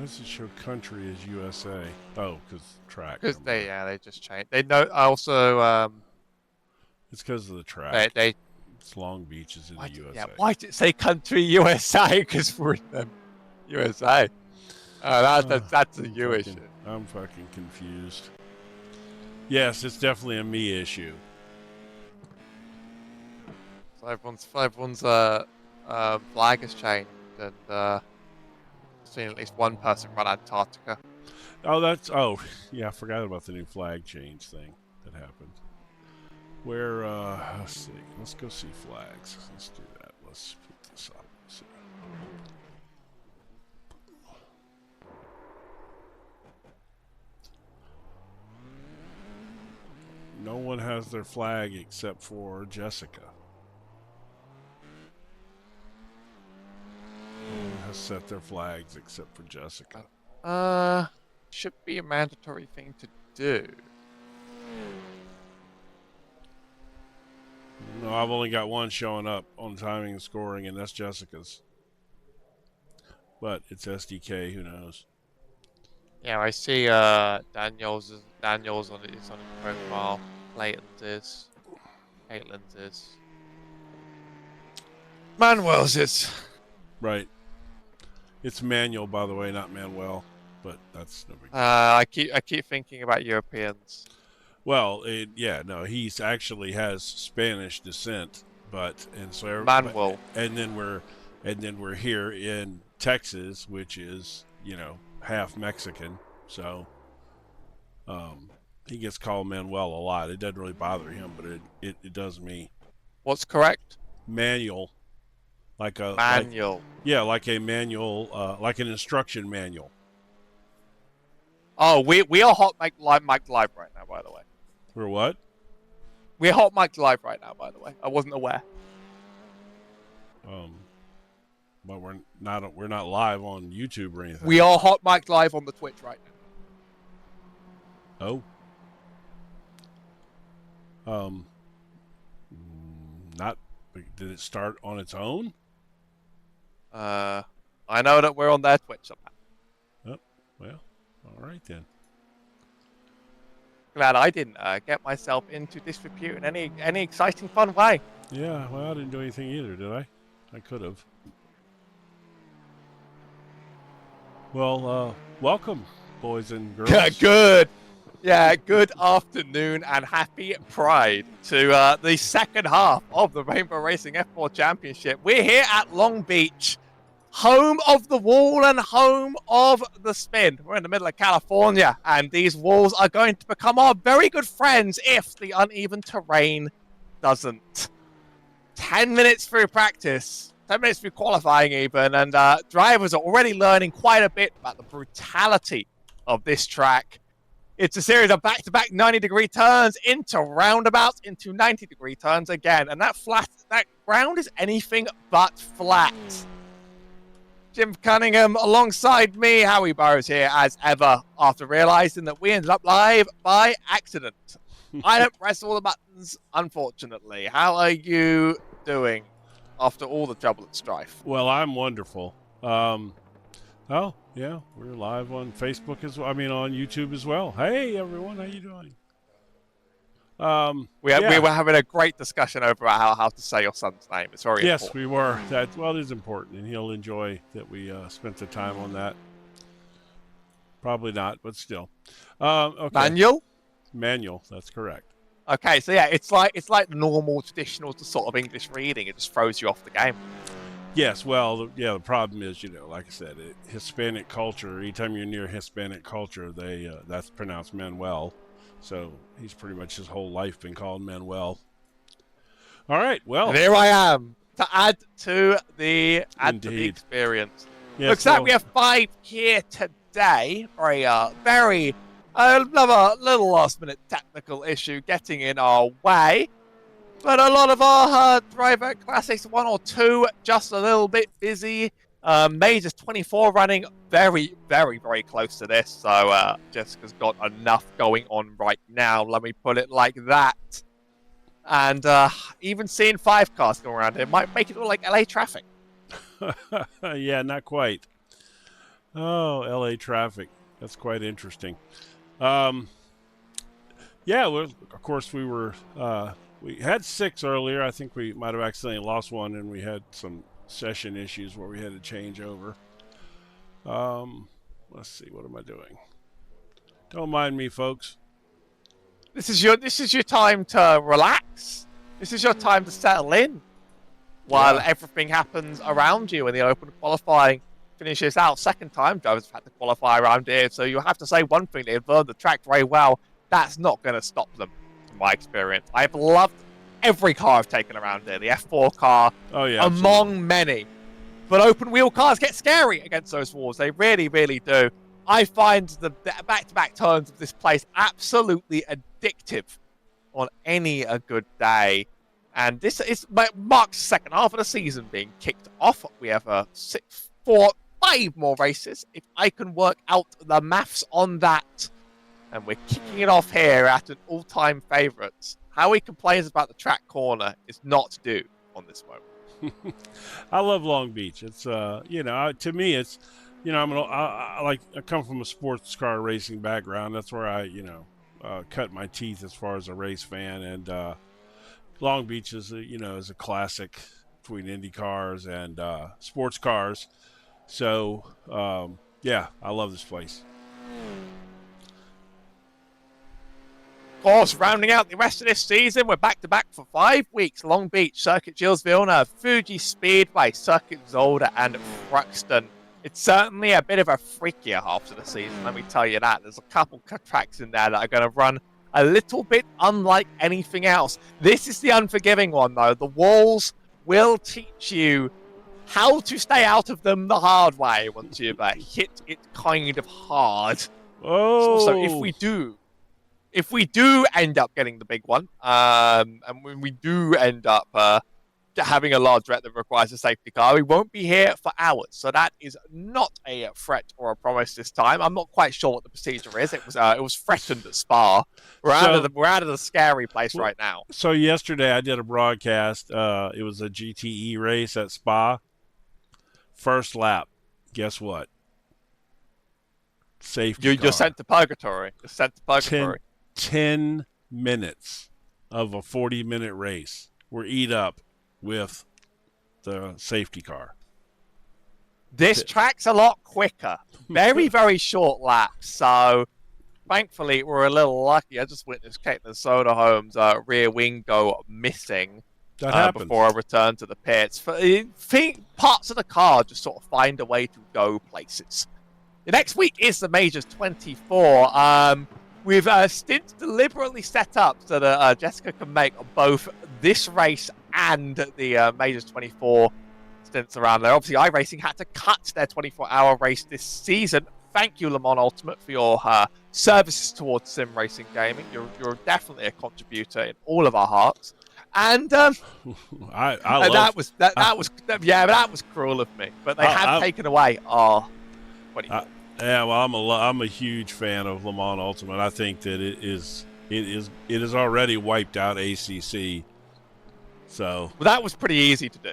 does it show country as USA? Oh, because track. Because they just changed. They know also It's because of the track. they It's Long Beach is in the USA. why did it say country USA? Because we're in the USA. That's a you issue. I'm fucking confused. Yes, it's definitely a me issue. So everyone's flag has changed, and seen at least one person run Antarctica. Oh yeah, I forgot about the new flag change thing that happened. Where let's see, let's go see flags. Let's do that. Let's put this up. No one has their flag except for Jessica. No one has set their flags except for Jessica. Should be a mandatory thing to do. No, I've only got one showing up on timing and scoring, and that's Jessica's. But it's SDK. Who knows? Yeah, I see. Daniel's on his profile. Clayton's is. Caitlin's is. Manuel's is. Right. It's Manuel, by the way, not Manuel. But that's no big deal. I keep thinking about Europeans. Well, he's actually has Spanish descent, Manuel. and then we're here in Texas, which is half Mexican, so he gets called Manuel a lot. It doesn't really bother him, but it does me. What's correct? Manual, like a manual. Like a manual, like an instruction manual. Oh, we are hot mic live right now, by the way. We're what? We're hot mic live right now, by the way. I wasn't aware. But we're not live on YouTube or anything. We are hot mic live on the Twitch right now. Oh. Not. Did it start on its own? I know that we're on their Twitch somehow. Oh, well. All right, then. Glad I didn't get myself into disrepute in any exciting, fun way. Yeah, well, I didn't do anything either, did I? I could have. Well, welcome, boys and girls. Good. Yeah, good afternoon and happy Pride to the second half of the Rainbow Racing F4 Championship. We're here at Long Beach, home of the wall and home of the spin. We're in the middle of California, and these walls are going to become our very good friends if the uneven terrain doesn't. 10 minutes through practice, 10 minutes through qualifying even, and drivers are already learning quite a bit about the brutality of this track. It's a series of back-to-back 90-degree turns into roundabouts, into 90-degree turns again, and that ground is anything but flat. Jim Cunningham alongside me, Howie Burrows here as ever, after realizing that we ended up live by accident. I don't press all the buttons, unfortunately. How are you doing after all the trouble at Strife? Well, I'm wonderful. Oh, yeah, we're live on Facebook on YouTube as well. Hey, everyone, how you doing? We were having a great discussion over how to say your son's name. It's very important. Yes, we were. It is important, and he'll enjoy that we spent the time on that. Probably not, but still. Okay. Manual, that's correct. Okay, so yeah, it's like normal, traditional sort of English reading. It just throws you off the game. Yes, well, the problem is, like I said, Hispanic culture, anytime you're near Hispanic culture, that's pronounced Manuel. So he's pretty much his whole life been called Manuel. All right, well. And here I am to add to the experience. Yes, looks like we have 5 here today. Another little last-minute technical issue getting in our way. But a lot of our driver classics, 1 or 2, just a little bit busy. Majors 24 running very, very, very close to this. So Jessica's got enough going on right now. Let me put it like that. And even seeing 5 cars going around here might make it look like LA traffic. Yeah, not quite. Oh, LA traffic. That's quite interesting. Um, yeah, well, of course we had 6 earlier. I think we might have accidentally lost one, and we had some session issues where we had to change over. Let's see, what am I doing? Don't mind me, folks. This is your time to relax. This is your time to settle in while Yeah. everything happens around you and the open qualifying finishes out. Second time drivers have had to qualify around here, so you have to say one thing, they've learned the track very well. That's not going to stop them, in my experience. I've loved every car I've taken around here. The F4 car, Oh yeah. among Absolutely. many. But open wheel cars get scary against those walls. They really, really do. I find the back-to-back turns of this place absolutely addictive on any a good day. And this is marks the second half of the season being kicked off. We have 5 more races. If I can work out the maths on that. And we're kicking it off here at an all-time favourite. How he complains about the track corner is not to do on this moment. I love Long Beach. It's to me it's I come from a sports car racing background. That's where I cut my teeth as far as a race fan, and Long Beach is is a classic between Indy cars and sports cars. So yeah, I love this place. Of course, rounding out the rest of this season, we're back-to-back for 5 weeks. Long Beach, Circuit Gilles Villeneuve, Fuji Speedway, Circuit Zolder, and Thruxton. It's certainly a bit of a freakier half of the season, let me tell you that. There's a couple tracks in there that are going to run a little bit unlike anything else. This is the unforgiving one, though. The walls will teach you how to stay out of them the hard way once you've hit it kind of hard. Oh, So if we do end up getting the big one, and when we do end up having a large wreck that requires a safety car, we won't be here for hours. So that is not a threat or a promise this time. I'm not quite sure what the procedure is. It was threatened at Spa. We're out of the scary place right now. So yesterday I did a broadcast. It was a GTE race at Spa. First lap. Guess what? Safety car. You're sent to purgatory. You're sent to purgatory. 10 minutes of a 40-minute race were eat up with the safety car. This track's a lot quicker. Very, very short laps. So thankfully, we're a little lucky. I just witnessed Caitlin Soderholm's rear wing go missing before I return to the pits. Parts of the car just sort of find a way to go places. The next week is the Majors 24. We've stints deliberately set up so that Jessica can make both this race and the Majors 24 stints around there. Obviously, iRacing had to cut their 24-hour race this season. Thank you, Le Mans Ultimate, for your services towards sim racing gaming. You're definitely a contributor in all of our hearts. And that was cruel of me. But they have taken away our 24. Yeah, well, I'm a huge fan of Le Mans Ultimate. I think that it is already wiped out ACC. So that was pretty easy to do.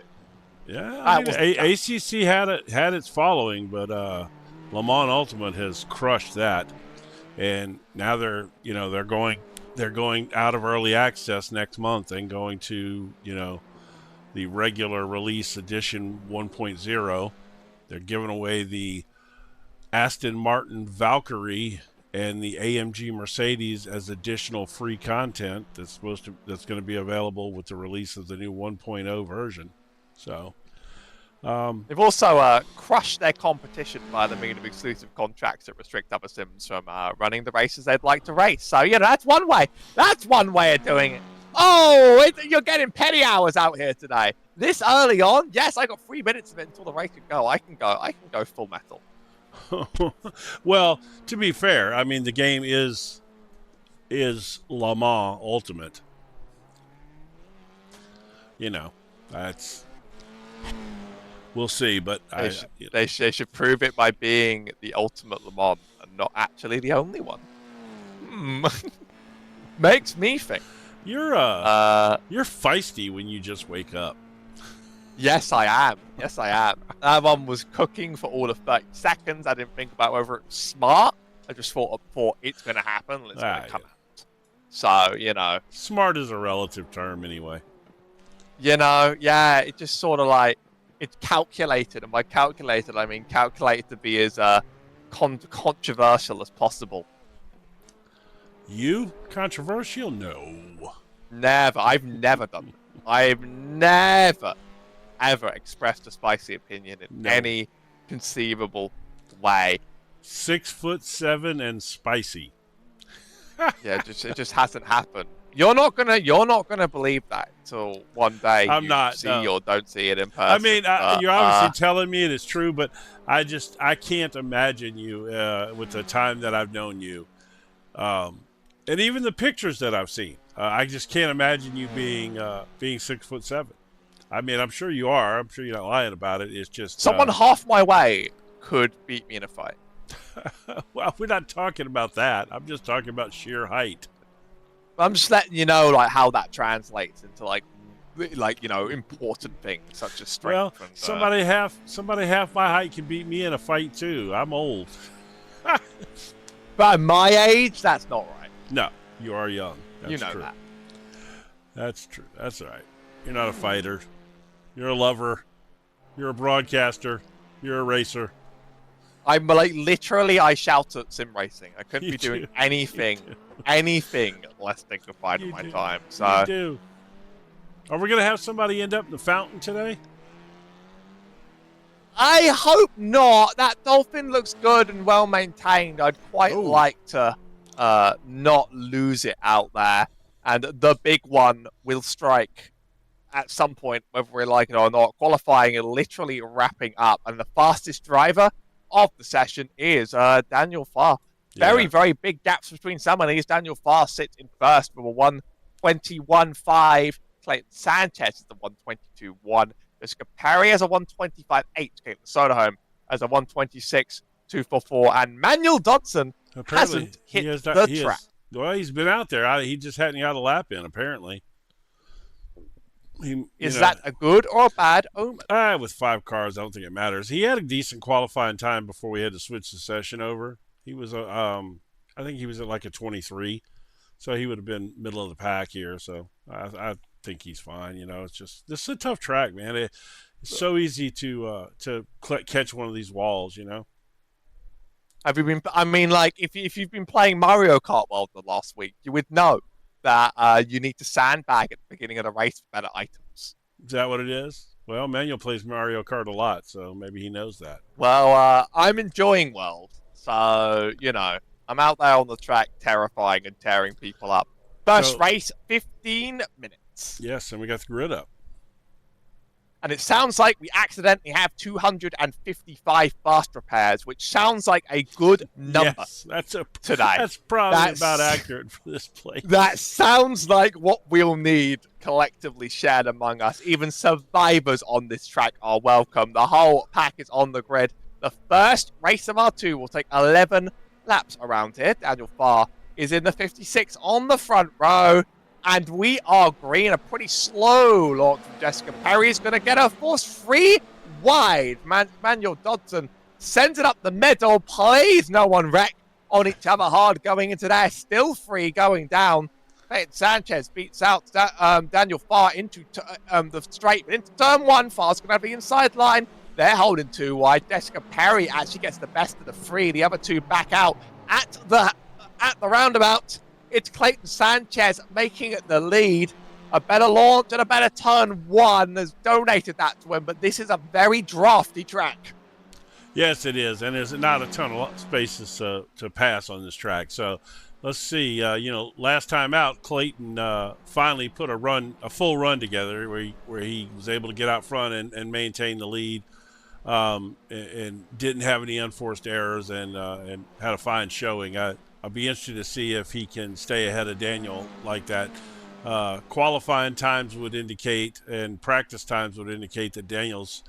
Yeah, ACC had its following, but Le Mans Ultimate has crushed that, and now they're going out of early access next month and going to the regular release edition 1.0. They're giving away the Aston Martin Valkyrie and the AMG Mercedes as additional free content that's going to be available with the release of the new 1.0 version. So they've also crushed their competition by the mean of exclusive contracts that restrict other sims from running the races they'd like to race. So that's one way. That's one way of doing it. Oh, you're getting petty hours out here today. This early on, yes, I got 3 minutes of it until the race can go. I can go full metal. Well, to be fair, I mean the game is Le Mans Ultimate. That's we'll see, but they should prove it by being the ultimate Le Mans and not actually the only one. Makes me think. You're feisty when you just wake up. Yes, I am. Yes, I am. That one was cooking for all of 30 seconds. I didn't think about whether it's smart. I just thought it's going to happen and it's going to Yeah. come out. So, Smart is a relative term anyway. yeah, it just sort of like, it's calculated. And by calculated, I mean calculated to be as controversial as possible. You? Controversial? No. Never. I've never done that. I've never, ever expressed a spicy opinion in No. any conceivable way. 6'7" and spicy. Yeah, it just hasn't happened. You're not gonna believe that until one day I'm you not, see no. or don't see it in person. I mean, you're obviously telling me and it's true, but I can't imagine you with the time that I've known you, and even the pictures that I've seen. I just can't imagine you being 6'7". I mean, I'm sure you are. I'm sure you're not lying about it. It's just someone half my way could beat me in a fight. Well, we're not talking about that. I'm just talking about sheer height. I'm just letting you know, like, how that translates into like important things such as strength. Well, and, somebody half my height can beat me in a fight too. I'm old. But at my age, that's not right. No, you are young. That's you know true. that. That's true. That's all right. You're not a fighter. You're a lover. You're a broadcaster. You're a racer. I'm like literally, I shout at sim racing. I couldn't You be doing do. anything less dignified in my time. So You do. Are we gonna have somebody end up in the fountain today? I hope not. That dolphin looks good and well maintained. I'd quite like to not lose it out there. And the big one will strike at some point, whether we like it or not. Qualifying and literally wrapping up. And the fastest driver of the session is Daniel Farr. Very, very big gaps between some of these. Daniel Farr sits in first with a 121.5. Clayton Sanchez is the 122.1. Jessica Perry has a 125.8. Caitlin Soderholm has a 126.244. And Manuel Dodson hasn't hit the track. Well, he's been out there. He just hadn't got a lap in, apparently. Is that a good or a bad omen? With 5 cars, I don't think it matters. He had a decent qualifying time before we had to switch the session over. He was I think he was at like a 23, so he would have been middle of the pack here. So I think he's fine. It's just, this is a tough track, man. It's so easy to catch one of these walls. Have you been? I mean, like, if you've been playing Mario Kart World the last week, you would know that you need to sandbag at the beginning of the race for better items. Is that what it is? Well, Manuel plays Mario Kart a lot, so maybe he knows that. Well, I'm enjoying World, so I'm out there on the track, terrifying and tearing people up. First race, 15 minutes. Yes, and we got the grid up. And it sounds like we accidentally have 255 fast repairs, which sounds like a good number. Yes, that's today. That's probably about accurate for this place. That sounds like what we'll need collectively shared among us. Even survivors on this track are welcome. The whole pack is on the grid. The first race of our 2 will take 11 laps around here. Daniel Farr is in the 56 on the front row. And we are green. A pretty slow launch from Jessica Perry is going to get her force free wide. Manuel Dodson sends it up the middle. Please, no one wreck on each other hard going into there. Still free going down. Clayton Sanchez beats out Daniel Farr into the straight. But into turn 1, Farr's going to have the inside line. They're holding 2 wide. Jessica Perry actually gets the best of the 3. The other 2 back out at the roundabout. It's Clayton Sanchez making it the lead. A better launch and a better turn 1 has donated that to him, but this is a very drafty track. Yes, it is, and there's not a ton of spaces to pass on this track. So let's see. Last time out, Clayton finally put a full run together where he was able to get out front and maintain the lead, and didn't have any unforced errors, and had a fine showing. I'll be interested to see if he can stay ahead of Daniel like that. Qualifying times would indicate, and practice times would indicate that Daniel's,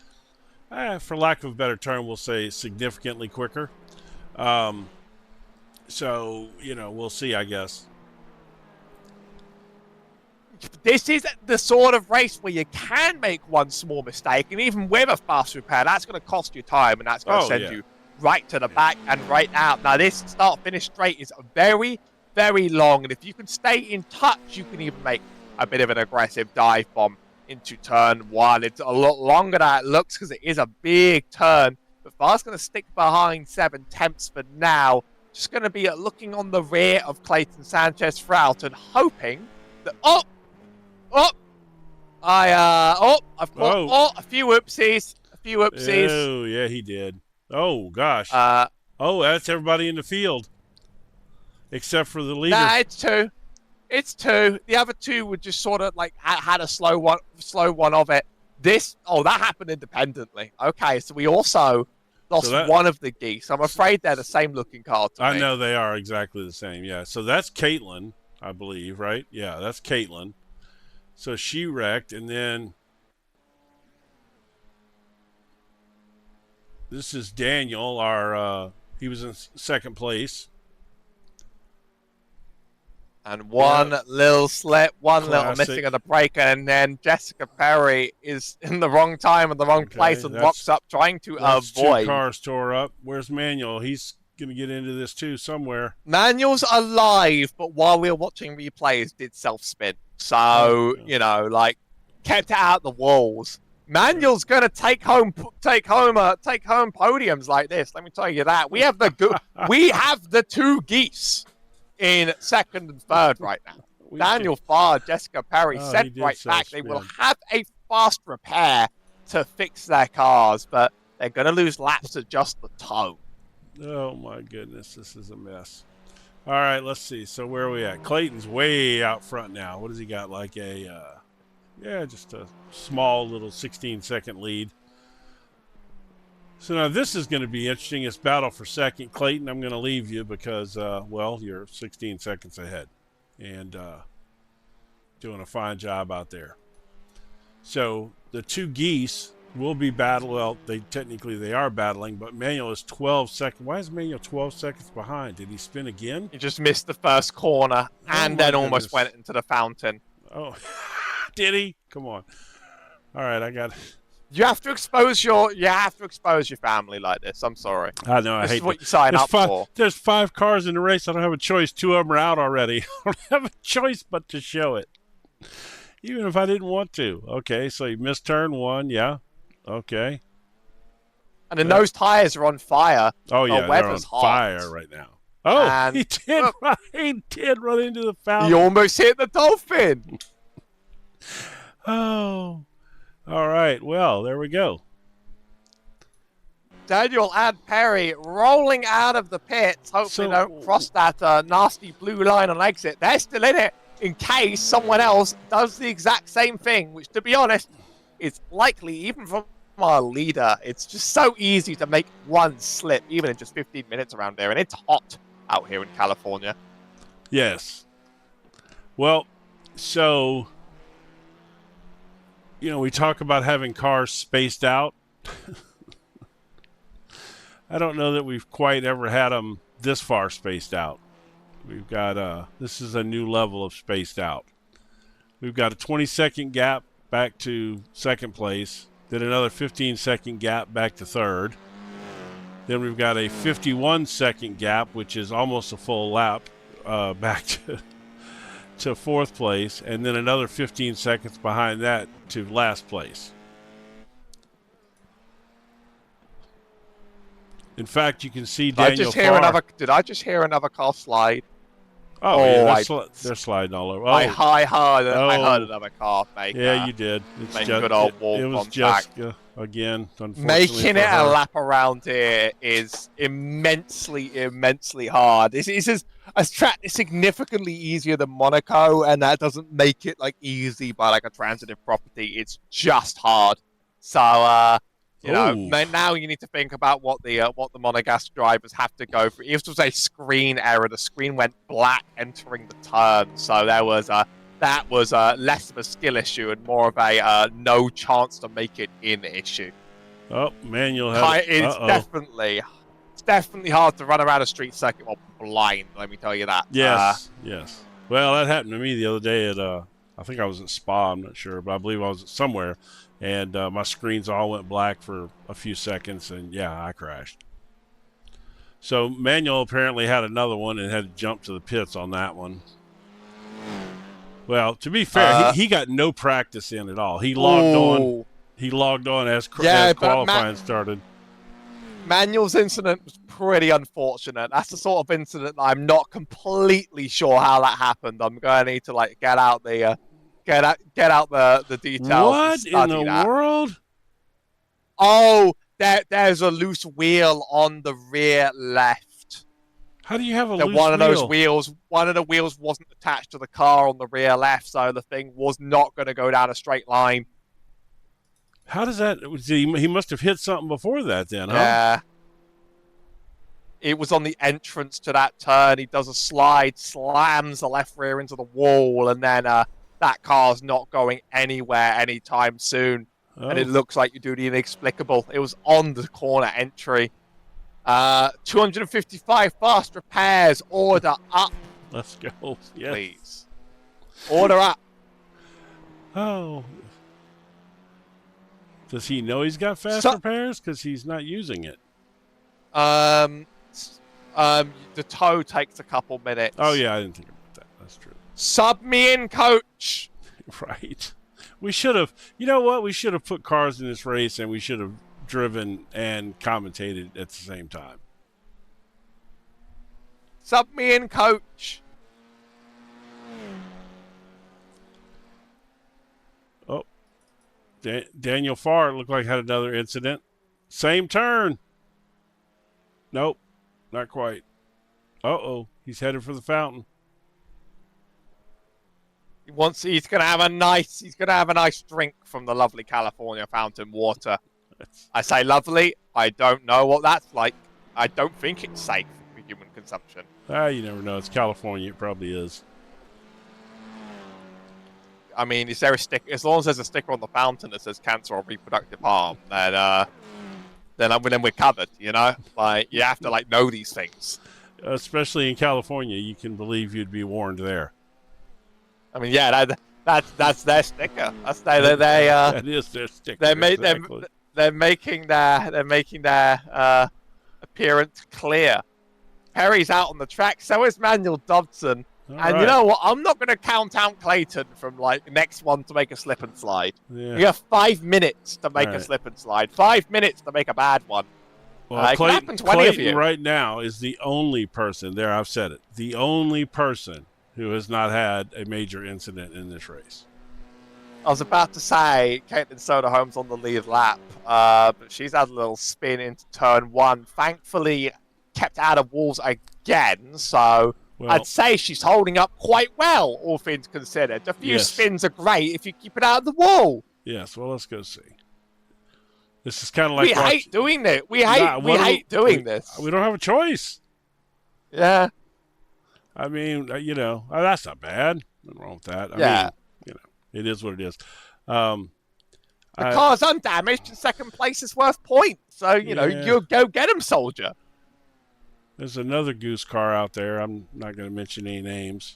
for lack of a better term, we'll say significantly quicker. So, we'll see, I guess. this is the sort of race where you can make one small mistake, and even with a fast repair, that's going to cost you time, and that's going to send you right to the back and right out. Now, this start-finish straight is very, very long, and if you can stay in touch, you can even make a bit of an aggressive dive bomb into turn 1. It's a lot longer than it looks because it is a big turn, but Fast's going to stick behind 7/10 for now. Just going to be looking on the rear of Clayton Sanchez throughout and hoping that... I've caught a few whoopsies. Oh, yeah, he did. Oh, gosh. That's everybody in the field. Except for the leader. Nah, it's two. The other two were just sort of like had a slow one of it. That happened independently. Okay, so we also lost one of the geese. I'm afraid they're the same looking car to me. I know they are exactly the same, yeah. So that's Caitlin, I believe, right? Yeah, that's Caitlin. So she wrecked, and then this is Daniel, he was in second place. And one little slip, little missing of the brake, and then Jessica Perry is in the wrong time and the wrong place and locks up trying to avoid. 2 cars tore up. Where's Manuel? He's going to get into this too somewhere. Manuel's alive, but while we were watching replays, did self-spin. So, kept it out the walls. Manuel's going to take home podiums like this. Let me tell you that. We have the 2 geese in second and third right now. Daniel Farr, Jessica Perry sent right back. They will have a fast repair to fix their cars, but they're going to lose laps at just the toe. Oh, my goodness. This is a mess. All right, let's see. So where are we at? Clayton's way out front now. What has he got? Like just a small little 16-second lead. So now this is going to be interesting. It's battle for second. Clayton, I'm going to leave you because, you're 16 seconds ahead and doing a fine job out there. So the 2 geese will be battling. Well, they are battling, but Manuel is 12 seconds. Why is Manuel 12 seconds behind? Did he spin again? He just missed the first corner and then almost went into the fountain. Oh, did he? Come on. All right, You have to expose your family like this. I'm sorry. I know. I hate this. Is what you sign up for. There's 5 cars in the race. I don't have a choice. 2 of them are out already. I don't have a choice but to show it, even if I didn't want to. Okay, so you missed turn 1. Yeah. Okay. And then those tires are on fire. Oh yeah, they're on fire right now. Oh, and he did run into the fountain. He almost hit the dolphin. Oh. All right, well, there we go. Daniel and Perry rolling out of the pits. Hopefully they don't cross that nasty blue line on exit. They're still in it in case someone else does the exact same thing, which, to be honest, is likely, even from our leader. It's just so easy to make one slip, even in just 15 minutes around there, and it's hot out here in California. Yes. Well, so... we talk about having cars spaced out. I don't know that we've quite ever had them this far spaced out. We've got, this is a new level of spaced out. We've got a 20-second gap back to second place, then another 15-second gap back to third. Then we've got a 51-second gap, which is almost a full lap, back to fourth place, and then another 15 seconds behind that to last place. In fact, you can see Daniel Farr. Did I just hear another car slide? Oh yeah, they're sliding all over. Oh. I heard another car make. Yeah, you did. It's just, good old wall it was just again, unfortunately, making it a lap around here is immensely hard. This is a track that's significantly easier than Monaco, and that doesn't make it like easy by like a transitive property. It's just hard. So now you need to think about what the Monegasque drivers have to go through. It was a screen error. The screen went black entering the turn, so that was less of a skill issue and more of a no chance to make it in issue. Oh, Manuel has it's definitely hard to run around a street circuit while blind. Let me tell you that. Yes, yes. Well, that happened to me the other day at I think I was at Spa. I'm not sure, but I believe I was somewhere, and my screens all went black for a few seconds, and yeah, I crashed. So Manuel apparently had another one and had to jump to the pits on that one. Well, to be fair, he got no practice in at all. He logged on. He logged on as qualifying started. Manuel's incident was pretty unfortunate. That's the sort of incident that I'm not completely sure how that happened. I'm going to need to like get out the details. What in the world? Oh, there's a loose wheel on the rear left. How do you have a loose wheel? One of the wheels wasn't attached to the car on the rear left, so the thing was not going to go down a straight line. How does that? He must have hit something before that, then, huh? Yeah. It was on the entrance to that turn. He does a slide, slams the left rear into the wall, and then that car's not going anywhere anytime soon. Oh. And it looks like you do the inexplicable. It was on the corner entry. 255 fast repairs. Order up. Let's go. Yes. Please. Order up. Oh. Does he know he's got fast repairs? Because he's not using it. The tow takes a couple minutes. Oh, yeah, I didn't think about that. That's true. Sub me in, coach. Right. We should have, you know what? We should have put cars in this race, and we should have driven and commentated at the same time. Sub me in, coach. Oh, Daniel Farr looked like had another incident. Same turn. Nope, not quite. Uh-oh, he's headed for the fountain. He's gonna have a nice drink from the lovely California fountain water. I say lovely. I don't know what that's like. I don't think it's safe for human consumption. You never know. It's California. It probably is. I mean, is there a stick? As long as there's a sticker on the fountain that says cancer or reproductive harm, then we're covered. You know, like you have to like know these things. Especially in California, you can believe you'd be warned there. I mean, yeah, that's their sticker. That is their sticker. They're making their appearance clear. Perry's out on the track. So is Manuel Dobson. And you know what? I'm not going to count out Clayton from like next one to make a slip and slide. Yeah. You have 5 minutes to make a slip and slide. 5 minutes to make a bad one. Well, Clayton right now is the only person, there I've said it, the only person who has not had a major incident in this race. I was about to say Caitlin Soderholm's on the lead lap, but she's had a little spin into turn one. Thankfully, kept out of walls again, so I'd say she's holding up quite well, all things considered. A few spins are great if you keep it out of the wall. Yes, well, let's go see. This is kind of like... We hate doing this. We hate doing this. We don't have a choice. Yeah. I mean, you know, that's not bad. Nothing wrong with that. I mean, you know, it is what it is. The car's undamaged and second place is worth points. So, you know, you go get him, soldier. There's another goose car out there. I'm not going to mention any names.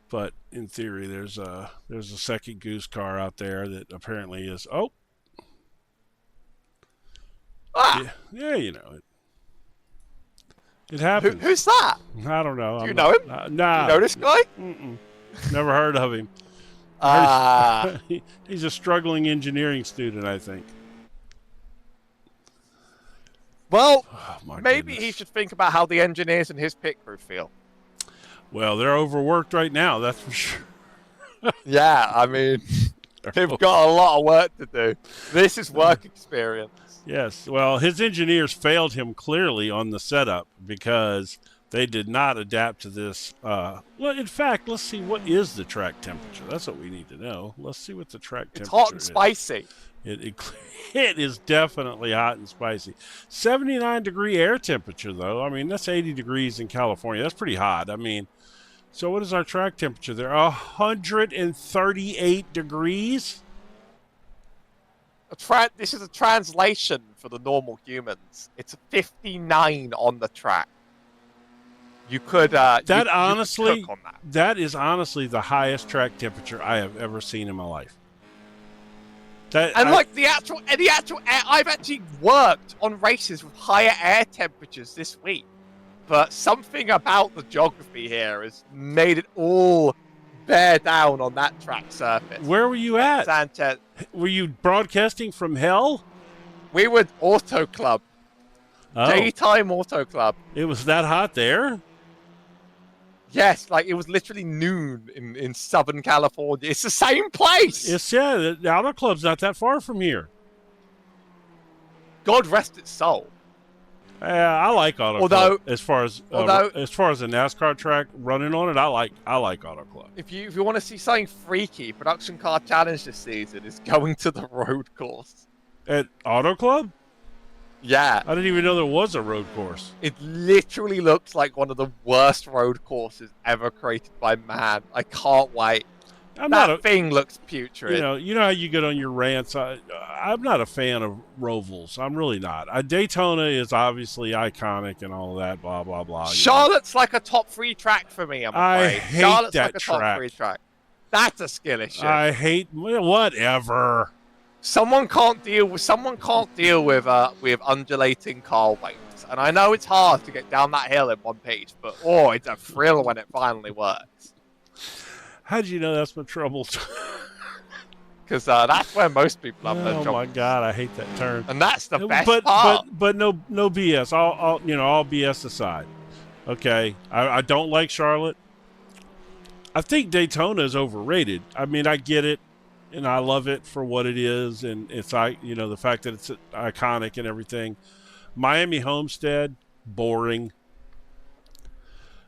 But in theory, there's a second goose car out there that apparently is... Oh! Yeah, you know it. It happens. Who's that? I don't know. Do you know him? Nah. You know this guy? Never heard of him. He's a struggling engineering student, I think. Well, maybe he should think about how the engineers in his pit crew feel. Well, they're overworked right now, that's for sure. Yeah, I mean, they've got a lot of work to do. This is work experience. Yes, well, his engineers failed him clearly on the setup because they did not adapt to this. Well, in fact, let's see, what is the track temperature? That's what we need to know. Let's see what the track temperature is. It's hot and spicy. It is definitely hot and spicy. 79-degree air temperature, though. I mean, that's 80 degrees in California. That's pretty hot. I mean, so what is our track temperature there? 138 degrees? This is a translation for the normal humans. It's 59 on the track. you could That you honestly, could cook on that. that is honestly the highest track temperature I have ever seen in my life. That And like the actual air, I've actually worked on races with higher air temperatures this week, but something about the geography here has made it all bear down on that track surface. Where were you at? Sanchez, Were you broadcasting from hell? we were Auto Club, Oh, Daytime Auto Club. it was that hot there? Yes, like it was literally noon in Southern California. It's the same place. The Auto Club's not that far from here. God rest its soul. I like Auto Club as far as a NASCAR track running on it. I like Auto Club. If you want to see something freaky, Production Car Challenge this season is going to the road course At Auto Club? Yeah, I didn't even know there was a road course. it literally looks like one of the worst road courses ever created by man. I can't wait. That thing looks putrid. You know how you get on your rants. I'm not a fan of Rovals. I'm really not. Daytona is obviously iconic and all of that. Blah blah blah. Charlotte's like a top 3 track for me. I'm afraid. I hate Charlotte's that like a track. top 3 track. That's a skill issue. I hate whatever. Someone can't deal with undulating car weights, and I know it's hard to get down that hill in one piece, but it's a thrill when it finally works. How'd you know that's my trouble? Because that's where most people have their Oh trouble. my God, I hate that turn. And that's the best part. But no BS. All BS aside. Okay, I don't like Charlotte. I think Daytona is overrated. I mean, I get it, and I love it for what it is, and it's the fact that it's iconic and everything. Miami Homestead, boring.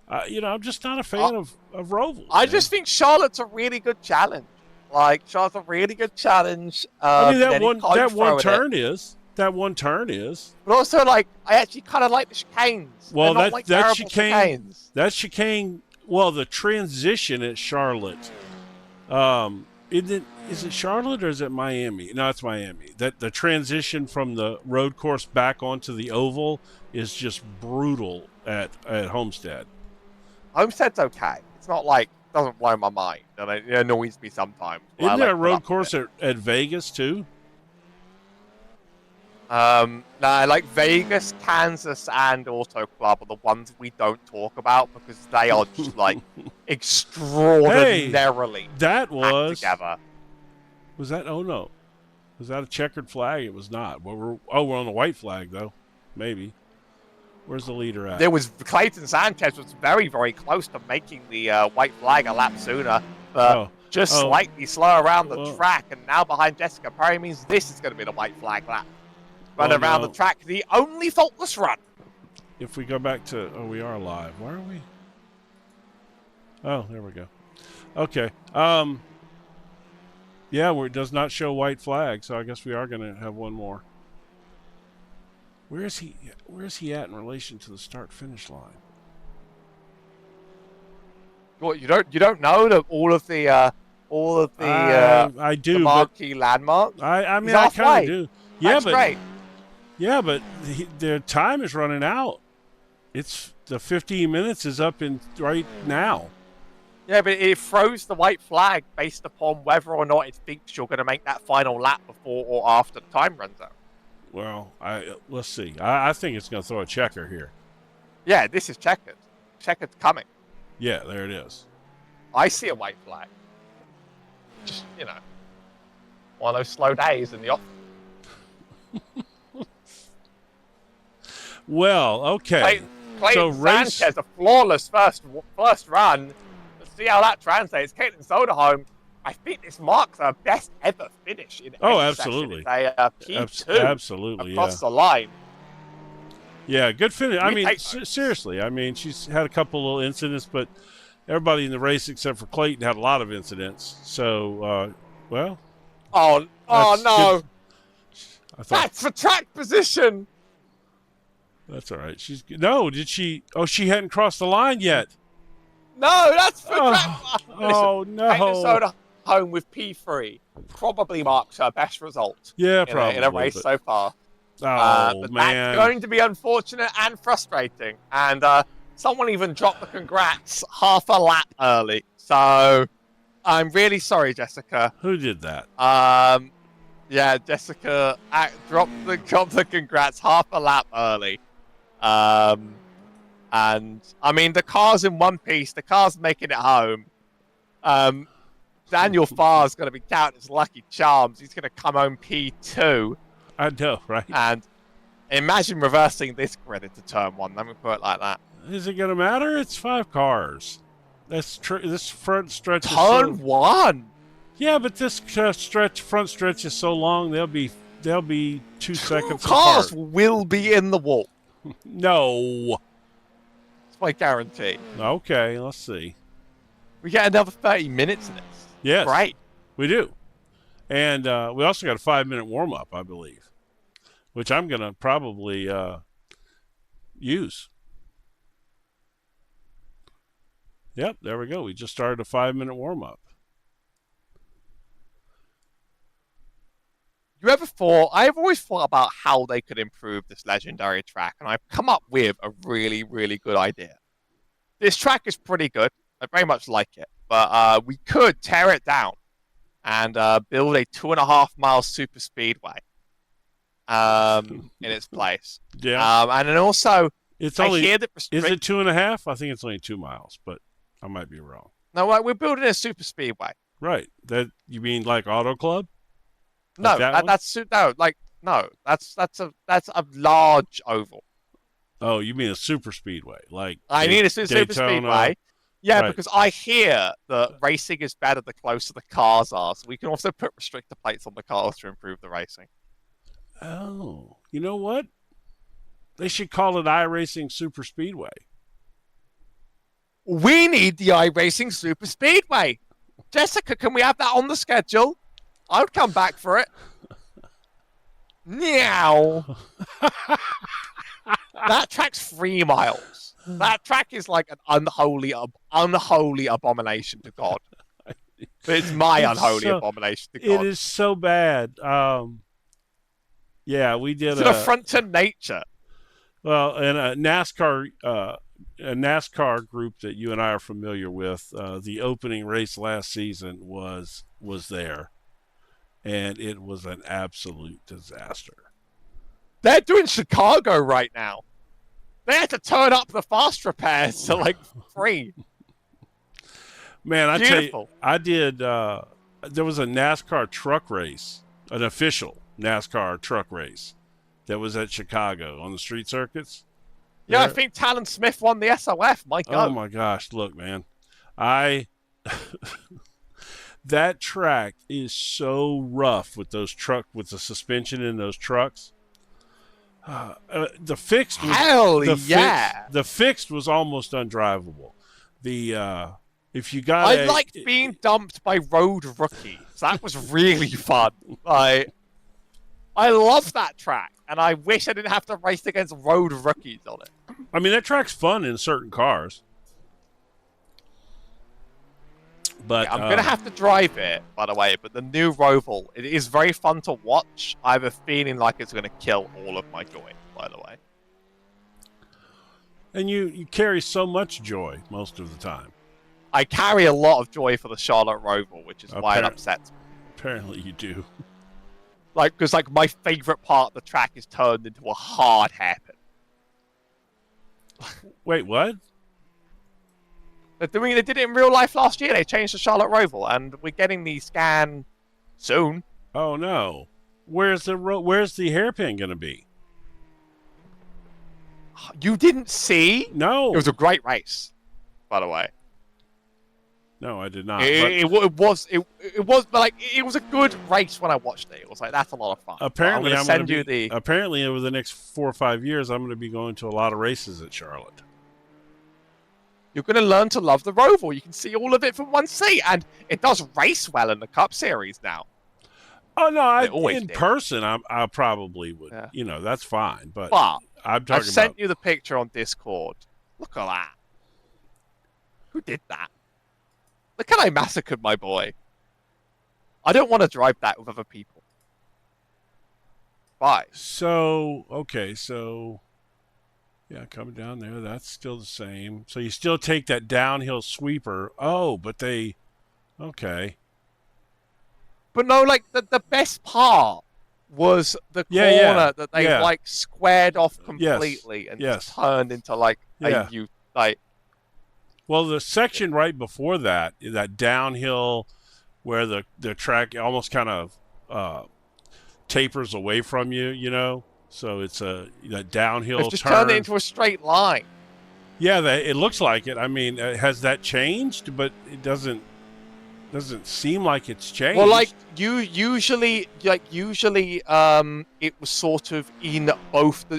I'm just not a fan of Roval. I just think Charlotte's a really good challenge. Like, Charlotte's a really good challenge. I mean, that one turn is. But also, like, I actually kind of like the chicanes. Well, that chicanes. That chicane. Well, the transition at Charlotte. Is it Charlotte or is it Miami? No, it's Miami. That the transition from the road course back onto the oval is just brutal at Homestead. Homestead's okay. It's not like doesn't blow my mind, and it annoys me sometimes. Isn't there a road course at Vegas too? No, like Vegas, Kansas, and Auto Club are the ones we don't talk about because they are just like extraordinarily that was together. Was that? Oh no, was that a checkered flag? It was not. We're on the white flag though. Maybe. Where's the leader at? There was Clayton Sanchez was very, very close to making the white flag a lap sooner, but just slightly slow around the track. And now behind Jessica Perry means this is going to be the white flag lap. Run around the track, the only faultless run. If we go back to, we are live. Where are we? Oh, there we go. Okay. Yeah, it does not show white flag, so I guess we are going to have one more. Where is he at in relation to the start-finish line? What, you don't know that all of the I do, the marquee landmarks? I mean, I kind of do. Yeah, That's great. Yeah, but their time is running out. It's the 15 minutes is up in right now. Yeah, but it throws the white flag based upon whether or not it thinks you're going to make that final lap before or after the time runs out. Well, let's see. I think it's going to throw a checker here. Yeah, this is checkered. Checkered's coming. Yeah, there it is. I see a white flag. Just, one of those slow days in the office. Well, okay. Clayton Sanchez, a flawless first run. Let's see how that translates. Caitlin Soderholm, I think this marks her best ever finish in any absolutely. session. It's a P2 absolutely, across the line. Yeah, good finish. I mean, seriously. I mean, she's had a couple little incidents, but everybody in the race except for Clayton had a lot of incidents. So, well. Oh no. That's for track position. That's all right. Did she? Oh, she hadn't crossed the line yet. No, that's for track. Oh, no. Caitlin Soderholm with P3 probably marks her best result. Yeah, probably. In a race so far. Oh, but man. That's going to be unfortunate and frustrating. And Someone even dropped the congrats half a lap early. So I'm really sorry, Jessica. Who did that? Yeah, Jessica dropped the congrats half a lap early. And I mean, the car's in one piece. The car's making it home. Daniel Farr's going to be counting his lucky charms. He's going to come home P2. I know, right? And imagine reversing this grid into turn one. Let me put it like that. Is it going to matter? It's 5 cars. This front stretch. Turn one. Yeah, but this front stretch is so long. They'll be 2 seconds Cars apart. will be in the wall. No. That's my guarantee. Okay, let's see. We get another 30 minutes in this. Yes, Great. we do. And we also got a 5-minute warm-up, I believe, which I'm going to probably use. Yep, there we go. We just started a 5-minute warm-up. I've always thought about how they could improve this legendary track, and I've come up with a really, really good idea. This track is pretty good. I very much like it, but we could tear it down and build a 2.5-mile super speedway in its place. Yeah. And then also, it's only, is it 2.5? I think it's only 2 miles, but I might be wrong. No, we're building a super speedway. Right. That you mean like Auto Club? Like that's a large oval. Oh, you mean a super speedway? Like I need a super speedway. Yeah, right. Because I hear that racing is better the closer the cars are. So we can also put restrictor plates on the cars to improve the racing. Oh, you know what? They should call it iRacing Super Speedway. We need the iRacing Super Speedway. Jessica, can we have that on the schedule? I would come back for it. Meow. That track's 3 miles. That track is like an unholy abomination to God. But it's my unholy abomination to God. It is so bad. Yeah, we did it's an affront to nature. Well, and a NASCAR group that you and I are familiar with, the opening race last season was there, and it was an absolute disaster. They're doing Chicago right now. They had to turn up the fast repairs to like 3. Man, I tell you, I did. There was a NASCAR truck race, an official NASCAR truck race that was at Chicago on the street circuits. Yeah, I think Talon Smith won the SOF. My God. Oh my gosh! Look, man, that track is so rough with the suspension in those trucks. The fixed was almost undrivable. If you got, I liked being dumped by road rookies. That was really fun. I love that track, and I wish I didn't have to race against road rookies on it. I mean, that track's fun in certain cars. But yeah, I'm going to have to drive it, by the way, but the new Roval, it is very fun to watch. I have a feeling like it's going to kill all of my joy, by the way. And you carry so much joy most of the time. I carry a lot of joy for the Charlotte Roval, which is why it upsets me. Apparently you do. Because my favorite part of the track is turned into a hard hairpin. Wait, what? They did it in real life last year. They changed the Charlotte Roval, and we're getting the scan soon. Oh no! Where's the hairpin going to be? You didn't see? No. It was a great race, by the way. No, I did not. It was, but it was a good race when I watched it. It was like, that's a lot of fun. Apparently, apparently over the next 4 or 5 years, I'm going to be going to a lot of races at Charlotte. You're going to learn to love the Roval. You can see all of it from one seat, and it does race well in the Cup Series now. Oh no, in person, I probably would. Yeah. You know, that's fine. But I've sent you the picture on Discord. Look at that. Who did that? Look how I massacred my boy. I don't want to drive that with other people. Why? So, Yeah, coming down there, that's still the same. So you still take that downhill sweeper. Oh, but they, okay. But no, like the best part was the Yeah, yeah, corner that they've yeah. like squared off Yes, completely and just yes, turned into like a yeah. like. Well, the section right before that, that downhill where the track almost kind of tapers away from you, you know. So it's a that They've downhill just turned it turn. into a straight line. Yeah, it looks like it. I mean, has that changed? But it doesn't seem like it's Well, like changed. usually it was sort of in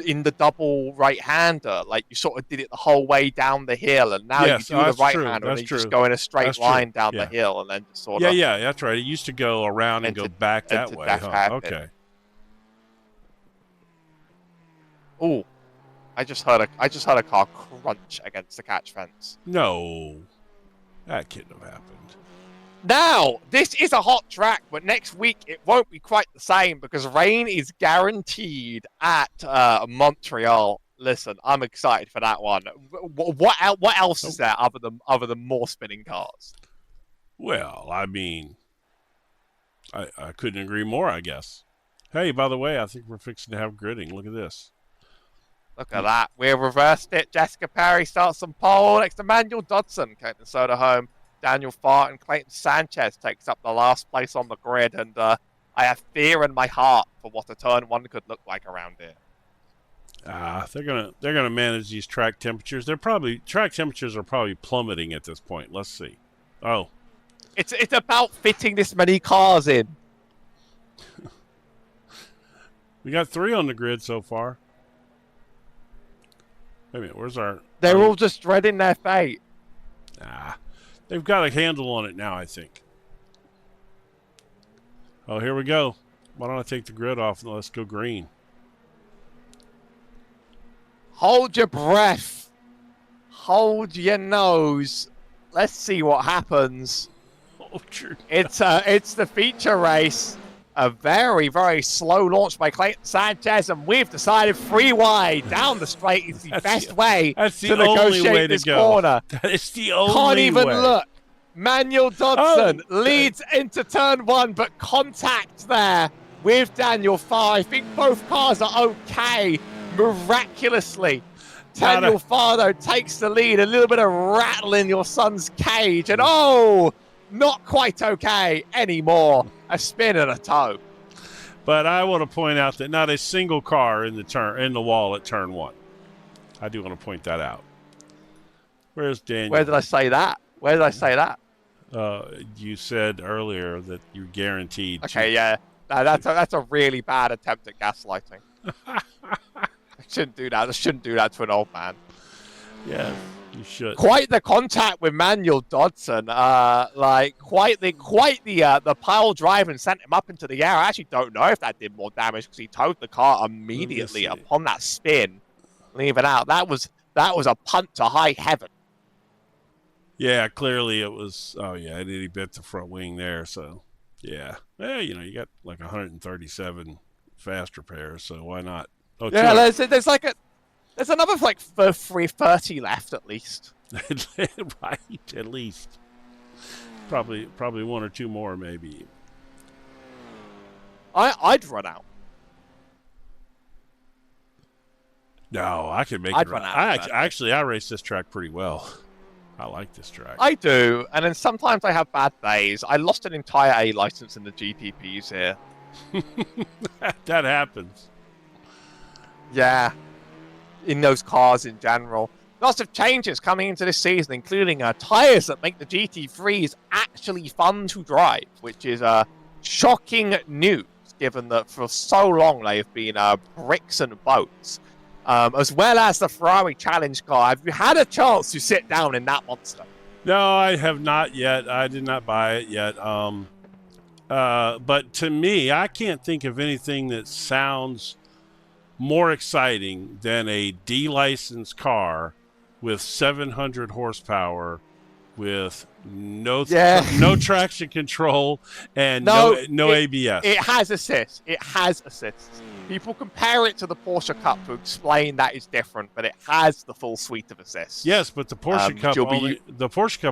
in the double right-hander. Like you sort of did it the whole way down the hill, and now you Yes, do the that's true. right-hander and That's then you just true. go in a straight That's true. line down the Yeah. hill, and then just sort Yeah, of yeah, that's right. It used to go around and go into back that into way, dash huh? hairpin. Okay. Oh, I just heard a car crunch against the catch fence. No, that couldn't have happened. Now, this is a hot track, but next week it won't be quite the same because rain is guaranteed at Montreal. Listen, I'm excited for that one. What else is there other than more spinning cars? Well, I mean, I couldn't agree more, I guess. Hey, by the way, I think we're fixing to have gridding. Look at this. Look at that. We've reversed it. Jessica Perry starts on pole next to Manuel Dodson. Clayton Soda home. Daniel Fart and Clayton Sanchez takes up the last place on the grid. And I have fear in my heart for what a turn one could look like around here. They're gonna manage these track temperatures. Track temperatures are probably plummeting at this point. Let's see. Oh, It's about fitting this many cars in. we got 3 on the grid so far. Wait a minute, where's our? They're all just dreading their fate. They've got a handle on it now, I think. Oh, here we go. Why don't I take the grid off and let's go green? Hold your breath. Hold your nose. Let's see what happens. Oh, true. It's the feature race. A very, very slow launch by Clayton Sanchez, and we've decided 3 wide down the straight is the best way to negotiate this corner. That is the only way. Can't even look. Manuel Dodson leads into turn 1, but contact there with Daniel Farr. I think both cars are okay. Miraculously, Daniel Farr, though, takes the lead. A little bit of rattle in your son's cage, and not quite okay anymore. A spin and a toe. But I want to point out that not a single car in the wall at turn 1. I do want to point that out. Where's Daniel? Where did I say that? Where did I say that? You said earlier that you're guaranteed. Okay, yeah. No, that's a really bad attempt at gaslighting. I shouldn't do that. I shouldn't do that to an old man. Yeah, you should. Quite the contact with Manuel Dodson. Like quite the pile drive and sent him up into the air. I actually don't know if that did more damage because he towed the car immediately upon that spin, leaving out. That was a punt to high heaven. Yeah, clearly it was. Oh yeah, it itty bit the front wing there. So yeah, you got like 137 fast repairs. So why not? Oh yeah, there's another like 330 left at least. Right, at least. Probably 1 or 2 more maybe. I'd run out. No, I could make I'd it. run out I race this track pretty well. I like this track. I do, and then sometimes I have bad days. I lost an entire A license in the GTPs here. That happens. Yeah, in those cars in general. Lots of changes coming into this season, including tyres that make the GT3s actually fun to drive, which is shocking news, given that for so long they've been bricks and boats. As well as the Ferrari Challenge car. Have you had a chance to sit down in that monster? No, I have not yet. I did not buy it yet. But to me, I can't think of anything that sounds more exciting than a D-licensed car with 700 horsepower, with no traction control and no ABS. It has assists. People compare it to the Porsche Cup to explain that it's different, but it has the full suite of assists. Yes, but the Porsche Cup you'll be-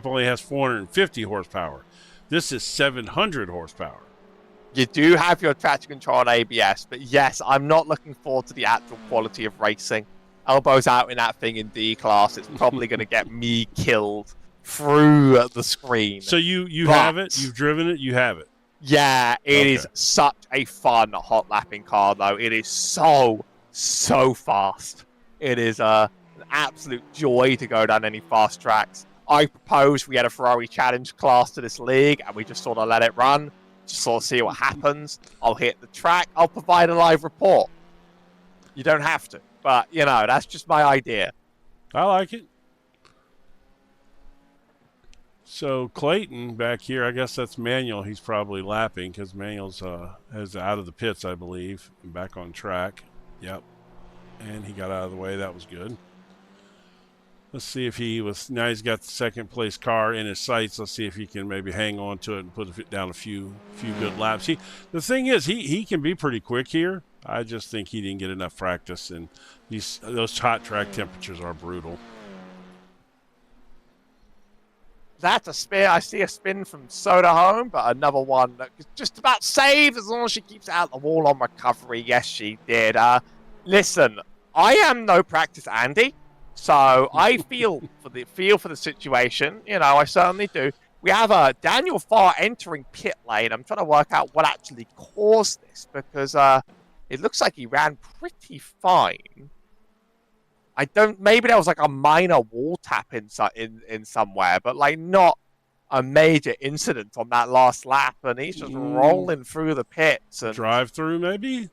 only has 450 horsepower. This is 700 horsepower. You do have your traction control and ABS, but yes, I'm not looking forward to the actual quality of racing. Elbows out in that thing in D class, it's probably going to get me killed through the screen. So you have it, you've driven it, you have it. Yeah, it is such a fun hot lapping car, though. It is so fast. It is an absolute joy to go down any fast tracks. I proposed we had a Ferrari Challenge class to this league, and we just sort of let it run, just sort of see what happens. I'll hit the track. I'll provide a live report. You don't have to, but, you know, that's just my idea. I like it. So Clayton back here, I guess that's Manuel. He's probably lapping because Manuel's is out of the pits, I believe, and back on track. Yep, and he got out of the way. That was good. Let's see if now he's got the second place car in his sights. Let's see if he can maybe hang on to it and put it down a few good laps. The thing is, he can be pretty quick here. I just think he didn't get enough practice, and those hot track temperatures are brutal. That's a spin. I see a spin from Soda Home, but another one that just about saved as long as she keeps it out the wall on recovery. Yes, she did. Listen, I am no practice Andy, so I feel for the situation. You know, I certainly do. We have Daniel Farr entering pit lane. I'm trying to work out what actually caused this because it looks like he ran pretty fine. Maybe there was like a minor wall tap in somewhere, but like not a major incident on that last lap, and he's just rolling through the pits. And drive through, maybe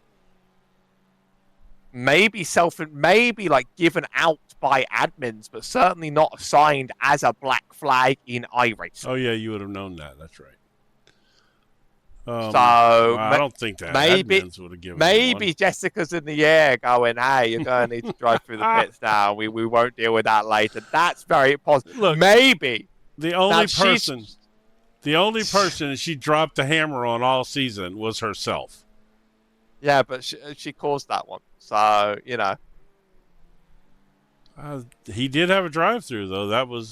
maybe like given out by admins, but certainly not assigned as a black flag in iRacing. Oh yeah, you would have known that. That's right. I don't think that maybe admins would have given. Maybe Jessica's in the air going, "Hey, you're going to need to drive through the pits now. We won't deal with that later." That's very positive. Look, maybe the only person she dropped the hammer on all season was herself. Yeah, but she caused that one, so you know. He did have a drive-through though. That was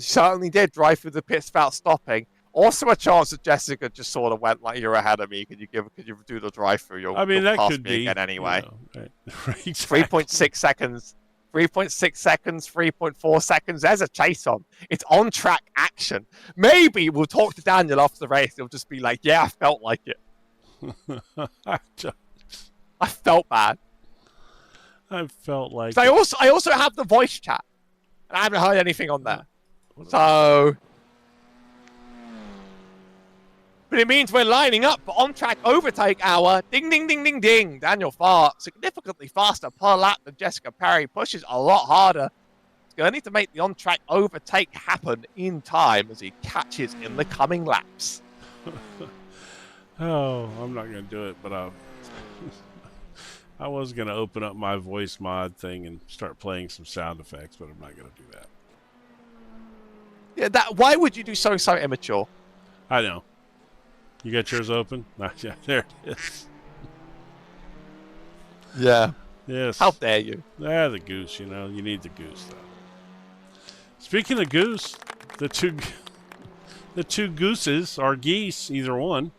certainly did drive through the pits without stopping. Also, a chance that Jessica just sort of went like, "You're ahead of me. Could you do the drive-through? You'll that pass could me be again anyway." You know, right. Exactly. 3.6 seconds. 3.6 seconds, 3.4 seconds. There's a chase on. It's on-track action. Maybe we'll talk to Daniel after the race. He'll just be like, "Yeah, I felt like it. I felt bad. I felt like." So I also have the voice chat, and I haven't heard anything on there. So, but it means we're lining up for on-track overtake hour. Ding, ding, ding, ding, ding. Daniel Farr, significantly faster per lap than Jessica Perry, pushes a lot harder. He's going to need to make the on-track overtake happen in time as he catches in the coming laps. Oh, I'm not going to do it, but I was going to open up my voice mod thing and start playing some sound effects, but I'm not going to do that. Yeah, why would you do so immature? I know. You got yours open? Yeah, there it is. Yeah. Yes. How dare you? The goose, you know. You need the goose, though. Speaking of goose, the two gooses, or geese, either one,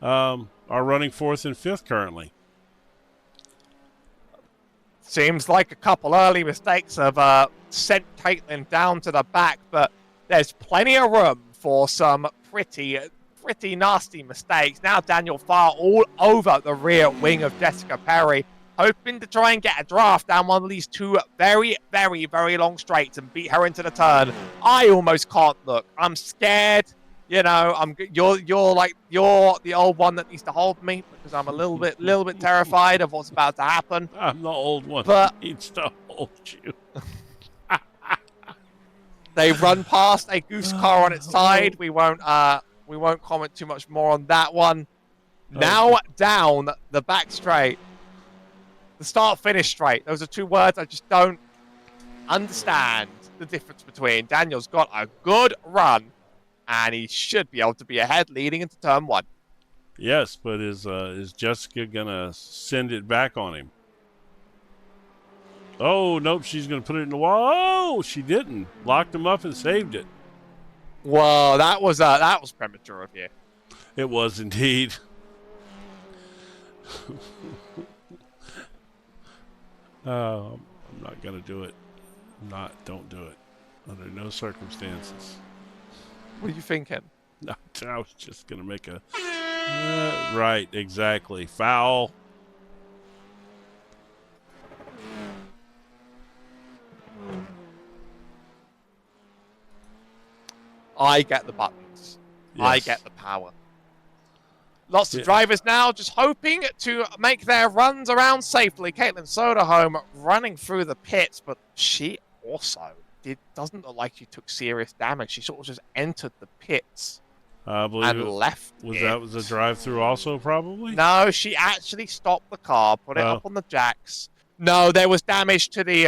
are running 4th and 5th currently. Seems like a couple early mistakes have sent Caitlin down to the back, but there's plenty of room for some pretty nasty mistakes. Now Daniel Farr all over the rear wing of Jessica Perry, hoping to try and get a draft down one of these two very, very, very long straights and beat her into the turn. I almost can't look. I'm scared. You know, you're the old one that needs to hold me because I'm a little bit terrified of what's about to happen. I'm the old one but that needs to hold you. They run past a goose car on its side. We won't comment too much more on that one. Now down the back straight. The start-finish straight. Those are two words I just don't understand the difference between. Daniel's got a good run, and he should be able to be ahead leading into turn 1. Yes, but is Jessica gonna send it back on him? Oh nope, she's gonna put it in the wall. Oh, she didn't. Locked him up and saved it. Whoa, that was premature of you. It was indeed. I'm not gonna do it. Don't do it. Under no circumstances. What are you thinking? No, I was just gonna make a. Right, exactly. Foul. I get the buttons. Yes. I get the power. Lots of drivers now just hoping to make their runs around safely. Caitlin Soderholm running through the pits, but she also doesn't look like she took serious damage. She sort of just entered the pits I believe and left. That was a drive-through also, probably? No, she actually stopped the car, put it up on the jacks. No, there was damage to the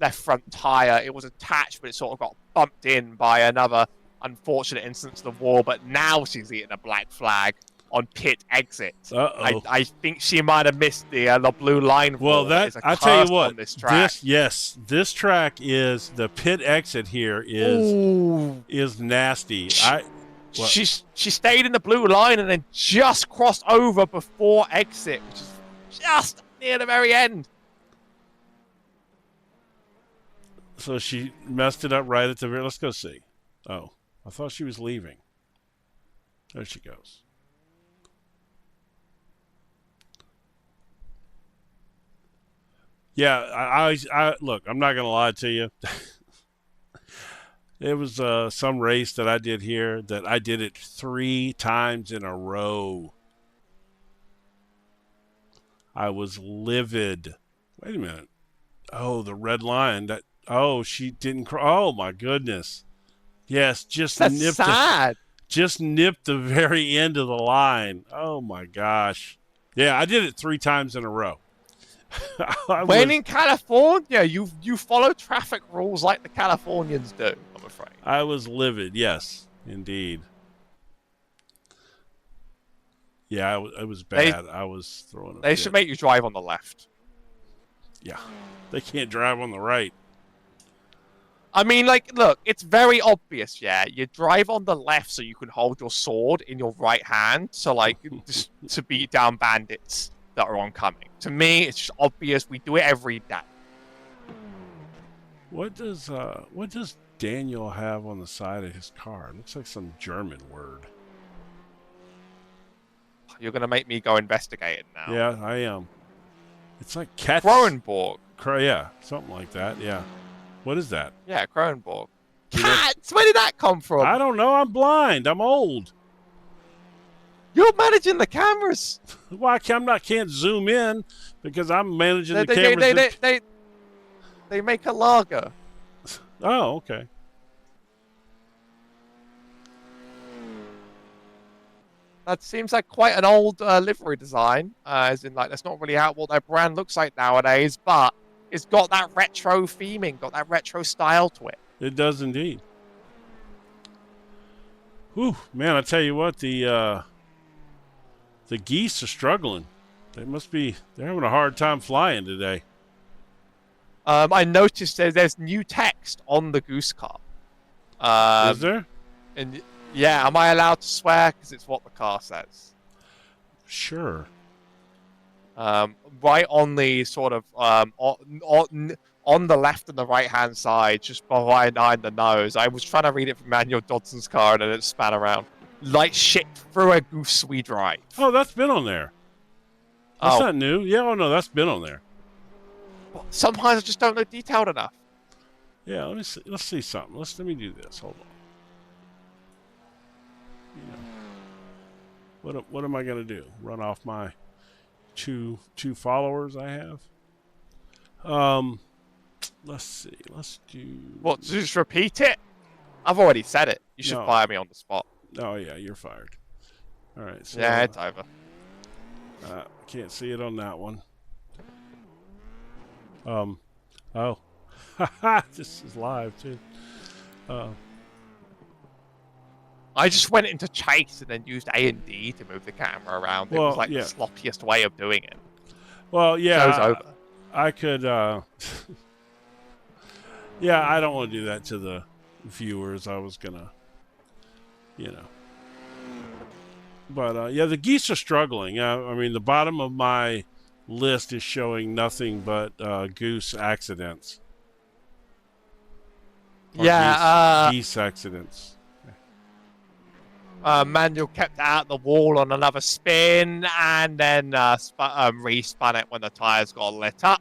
left front tire. It was attached, but it sort of got bumped in by another unfortunate instance of the wall. But now she's eating a black flag on pit exit. Uh-oh. I think she might have missed the blue line. Well, I tell you what, this track. This track is the pit exit here is nasty. She stayed in the blue line and then just crossed over before exit, which is just near the very end. So she messed it up right at the very. Let's go see. Oh, I thought she was leaving. There she goes. Yeah, I look. I'm not gonna lie to you. It was some race that I did here that I did it 3 times in a row. I was livid. Wait a minute. Oh, the red line. Oh, she didn't. Oh my goodness. Yes, just nipped the very end of the line. Oh my gosh. Yeah, I did it 3 times in a row. In California, you follow traffic rules like the Californians do, I'm afraid. I was livid, yes, indeed. Yeah, it was bad. I was throwing a They should make you drive on the left. Yeah, they can't drive on the right. I mean, like, look, it's very obvious, yeah? You drive on the left so you can hold your sword in your right hand, so, like, just to beat down bandits that are oncoming. To me, it's just obvious. We do it every day. What does Daniel have on the side of his car? It looks like some German word. You're gonna make me go investigate it now. Yeah, I am. It's like Katz. Kronenborg. Yeah, something like that. Yeah. What is that? Yeah, Kronenborg. Cats! Where did that come from? I don't know. I'm blind. I'm old. You're managing the cameras. Well, can't zoom in because I'm managing the cameras. They make a lager. Oh, okay. That seems like quite an old livery design, as in, like, that's not really what their brand looks like nowadays, but it's got that retro theming, got that retro style to it. It does indeed. Whew, man, I tell you what, the geese are struggling. They're having a hard time flying today. I noticed there's new text on the goose car. Is there? And yeah, am I allowed to swear? Because it's what the car says. Sure. Right on the sort of on the left and the right hand side, just behind the nose. I was trying to read it from Manuel Dodson's car and then it span around. Like shit through a goose we drive. Oh, that's been on there. That's not new. Yeah, oh no, that's been on there. Well, sometimes I just don't look detailed enough. Yeah, let's see something. Let me do this. Hold on. You know, what am I gonna do? Run off my two followers I have? Let's see. Let's do. What? Just repeat it? I've already said it. You should fire me on the spot. Oh yeah, you're fired. All right. So, yeah, it's over. Can't see it on that one. Oh, this is live too. I just went into chase and then used A and D to move the camera around. It was like the sloppiest way of doing it. Well, Show's over. I could. Yeah, I don't want to do that to the viewers. I was gonna, But yeah, the geese are struggling. I mean, the bottom of my list is showing nothing but goose accidents. Geese accidents. Manuel kept out the wall on another spin and then respun it when the tires got lit up.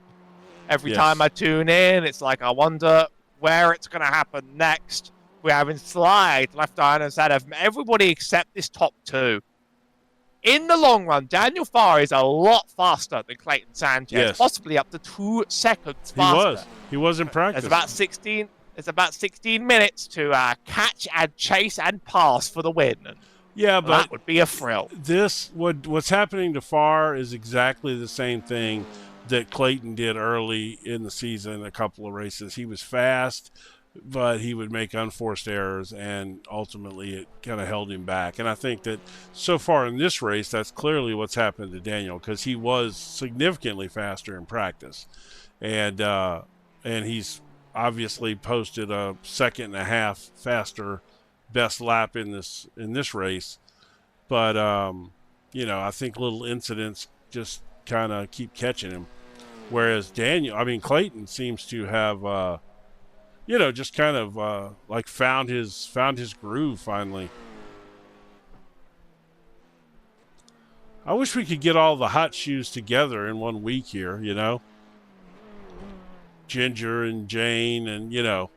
Every time I tune in, it's like, I wonder where it's going to happen next. We're having slide, left iron and center. Everybody except this top two. In the long run, Daniel Farr is a lot faster than Clayton Sanchez, possibly up to 2 seconds faster. He was in practice. It's about 16 minutes to catch and chase and pass for the win. Yeah, but that would be a thrill. What's happening to Farr is exactly the same thing that Clayton did early in the season, a couple of races. He was fast, but he would make unforced errors, and ultimately it kind of held him back. And I think that so far in this race, that's clearly what's happened to Daniel, because he was significantly faster in practice. And he's obviously posted a 1.5 seconds faster best lap in this race. But, I think little incidents just kind of keep catching him. Whereas Clayton seems to have, just kind of like found his groove finally. I wish we could get all the hot shoes together in 1 week here, Ginger and Jane and, get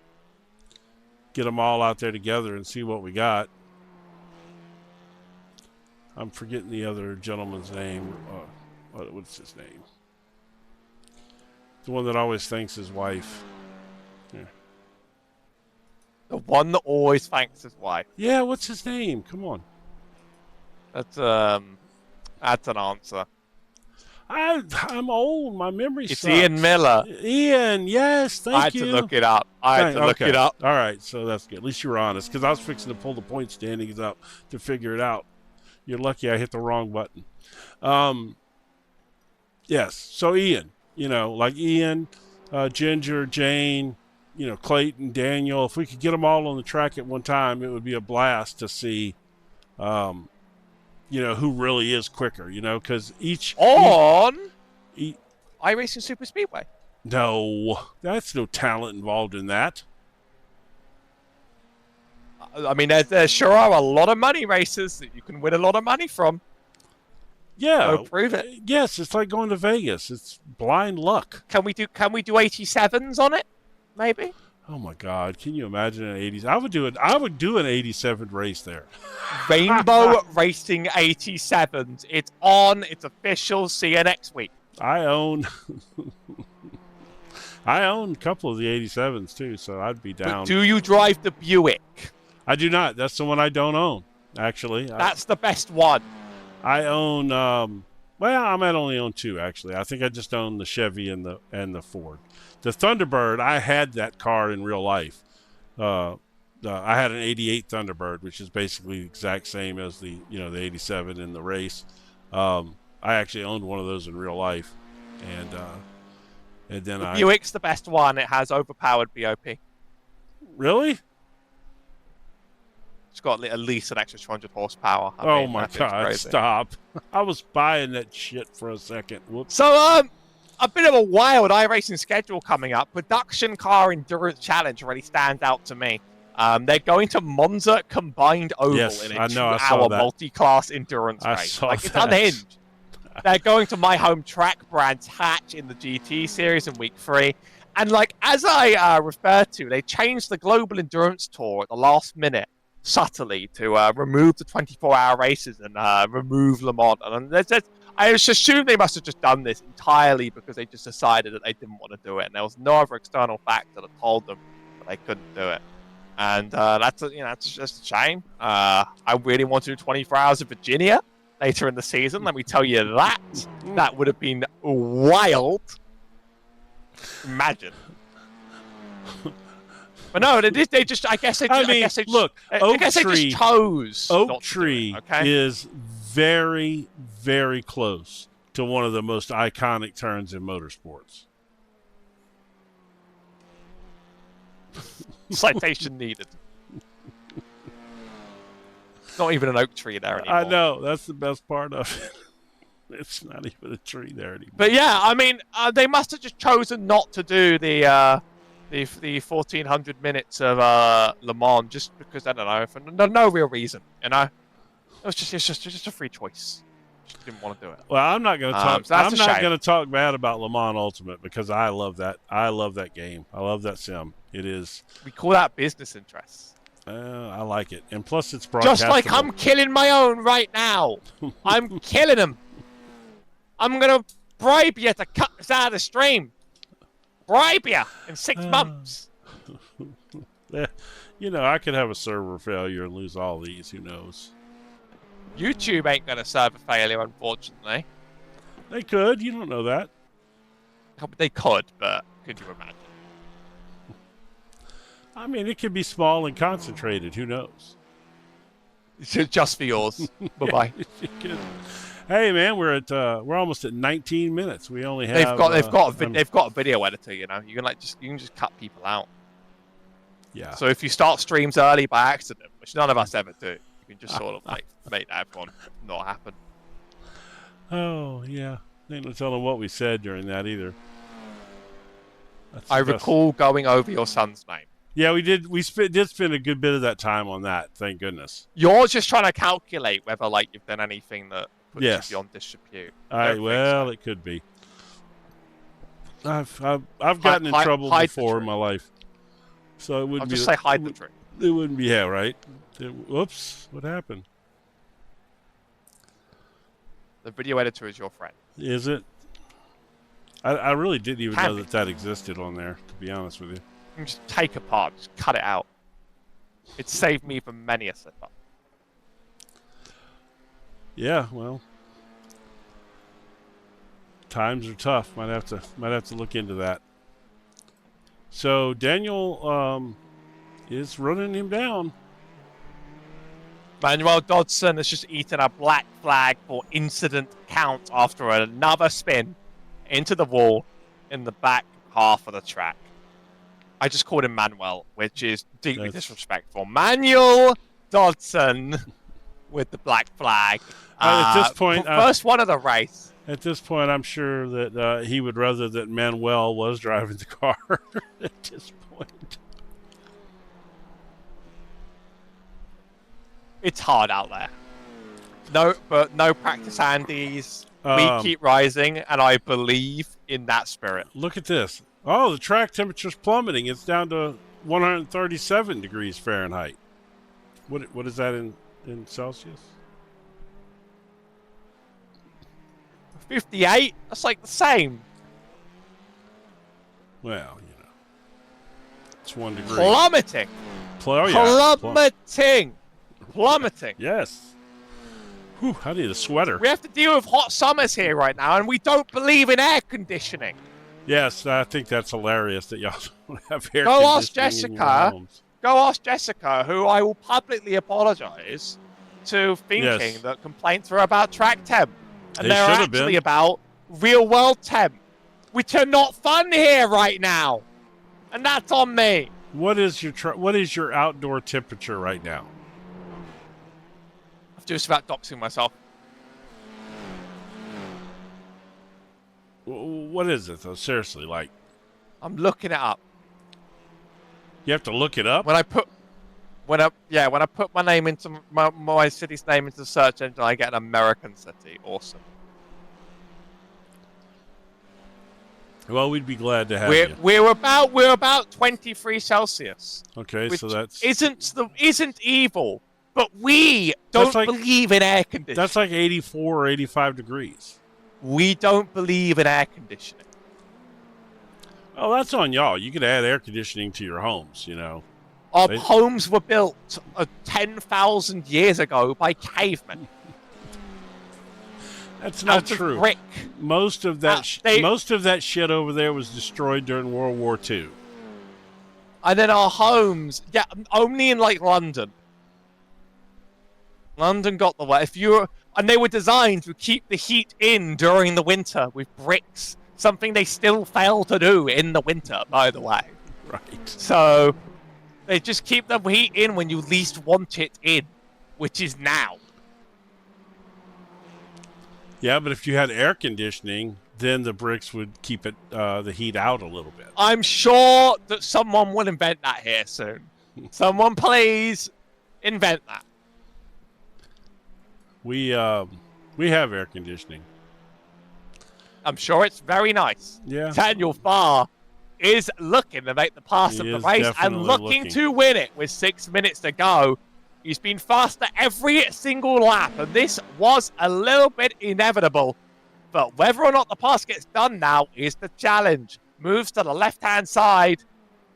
them all out there together and see what we got. I'm forgetting the other gentleman's name. What's his name? The one that always thanks his wife. Yeah. The one that always thanks his wife. Yeah, what's his name? Come on. That's an answer. I'm old. My memory sucks. It's Ian Miller. Ian, yes, thank you. I had to look it up. All right, so that's good. At least you were honest, because I was fixing to pull the point standings up to figure it out. You're lucky I hit the wrong button. Yes, so Ian, like Ian, Ginger, Jane, Clayton, Daniel. If we could get them all on the track at one time, it would be a blast to see who really is quicker, because iRacing Super Speedway. No, that's no talent involved in that. I mean, there sure are a lot of money races that you can win a lot of money from. Yeah, so prove it. Yes, it's like going to Vegas. It's blind luck. Can we do 87s on it? Maybe. Oh my God! Can you imagine an 80s? I would do an 87 race there. Rainbow Racing 87s. It's on. It's official. See you next week. I own a couple of the 87s too, so I'd be down. But do you drive the Buick? I do not. That's the one I don't own. Actually, that's the best one. I own. Well, I might only own 2 actually. I think I just own the Chevy and the Ford. The Thunderbird, I had that car in real life. I had an '88 Thunderbird, which is basically the exact same as the 87 in the race. I actually owned one of those in real life, and then the Buick's the best one. It has overpowered BOP. Really? It's got at least an extra 200 horsepower. Oh my God! Stop! I was buying that shit for a second. Whoops. So a bit of a wild iRacing schedule coming up. Production Car Endurance Challenge really stands out to me. They're going to Monza Combined Oval in a 2-hour multi-class endurance race. It's unhinged. They're going to my home track, Brands Hatch, in the GT series in week 3. And as I referred to, they changed the Global Endurance Tour at the last minute subtly to remove the 24-hour races and remove Le Mans. And I assume they must have just done this entirely because they just decided that they didn't want to do it, and there was no other external factor that told them that they couldn't do it. And that's just a shame. I really want to do 24 hours of Virginia later in the season. Let me tell you that would have been wild. Imagine. But no, they just. I guess they. Just, I guess they. Just, look, I guess they just chose. Oak Tree is very, very close to one of the most iconic turns in motorsports. Citation needed. Not even an oak tree there anymore. I know, that's the best part of it. It's not even a tree there anymore. But yeah, I mean, they must have just chosen not to do the 1400 minutes of Le Mans just because, I don't know, for no real reason. You know, it's just a free choice. Just didn't want to do it. Well, I'm not going to talk. So I'm not going to talk bad about Le Mans Ultimate because I love that. I love that game. I love that sim. It is. We call that business interests. I like it, and plus it's broadcastable. Just like I'm killing my own right now. I'm killing them. I'm gonna bribe you to cut this out of the stream. Bribe you in 6 months. Yeah, you know, I could have a server failure and lose all these. Who knows? YouTube ain't gonna serve a failure, unfortunately. They could. You don't know that. They could, but could you imagine? I mean, it could be small and concentrated. Who knows? Just for yours. Bye-bye. Yeah, hey, man, we're almost at 19 minutes. We only have. They've got a video editor. You know, you can just cut people out. Yeah. So if you start streams early by accident, which none of us ever do, you can just sort of like make that one not happen. Oh yeah, ain't no telling what we said during that either. I recall going over your son's name. Yeah, we did. We did spend a good bit of that time on that. Thank goodness. You're just trying to calculate whether like you've done anything that puts you beyond disrepute. Well, it could be. I've gotten in trouble before in my life, so it wouldn't be. Just say hide the truth. It wouldn't be right. Whoops! What happened? The video editor is your friend. Is it? I really didn't even know that existed on there. To be honest with you. You can just take apart, just cut it out. It saved me from many a slip up. Yeah, well, times are tough. Might have to look into that. So Daniel is running him down. Manuel Dodson has just eaten a black flag for incident count after another spin into the wall in the back half of the track. I just called him Manuel, which is deeply disrespectful. Manuel Dodson with the black flag. At this point, first one of the race. At this point, I'm sure that he would rather that Manuel was driving the car. At this point, it's hard out there. No practice handies. We keep rising, and I believe in that spirit. Look at this. Oh, the track temperature's plummeting. It's down to 137 degrees Fahrenheit. What is that in Celsius? 58? That's like the same. Well, you know. It's 1 degree. Plummeting. Plummeting. Yes. Whew, I need a sweater. We have to deal with hot summers here right now, and we don't believe in air conditioning. Yes, I think that's hilarious that y'all don't have air conditioning. Go ask Jessica, who I will publicly apologize to, thinking that complaints were about track temp. And they're actually about real world temp, which are not fun here right now. And that's on me. What is your outdoor temperature right now? I'm just about doxing myself. What is it though? Seriously, like, I'm looking it up. You have to look it up. When I put my name into my city's name into the search engine, I get an American city. Awesome. Well, we'd be glad to have you. We're about 23 Celsius. Okay, so that's isn't evil, but we don't believe in air conditioning. That's like 84 or 85 degrees. We don't believe in air conditioning. Oh, that's on y'all. You could add air conditioning to your homes, you know. Our homes were built 10,000 years ago by cavemen. That's not true. Brick. Most of that shit over there was destroyed during World War II. And then our homes, yeah, only in like London. London got the way. And they were designed to keep the heat in during the winter with bricks, something they still fail to do in the winter, by the way. Right. So they just keep the heat in when you least want it in, which is now. Yeah, but if you had air conditioning, then the bricks would keep it the heat out a little bit. I'm sure that someone will invent that here soon. Someone please invent that. We have air conditioning. I'm sure it's very nice. Yeah. Daniel Farr is looking to make the pass of the race and looking to win it with 6 minutes to go. He's been faster every single lap, and this was a little bit inevitable. But whether or not the pass gets done now is the challenge. Moves to the left-hand side.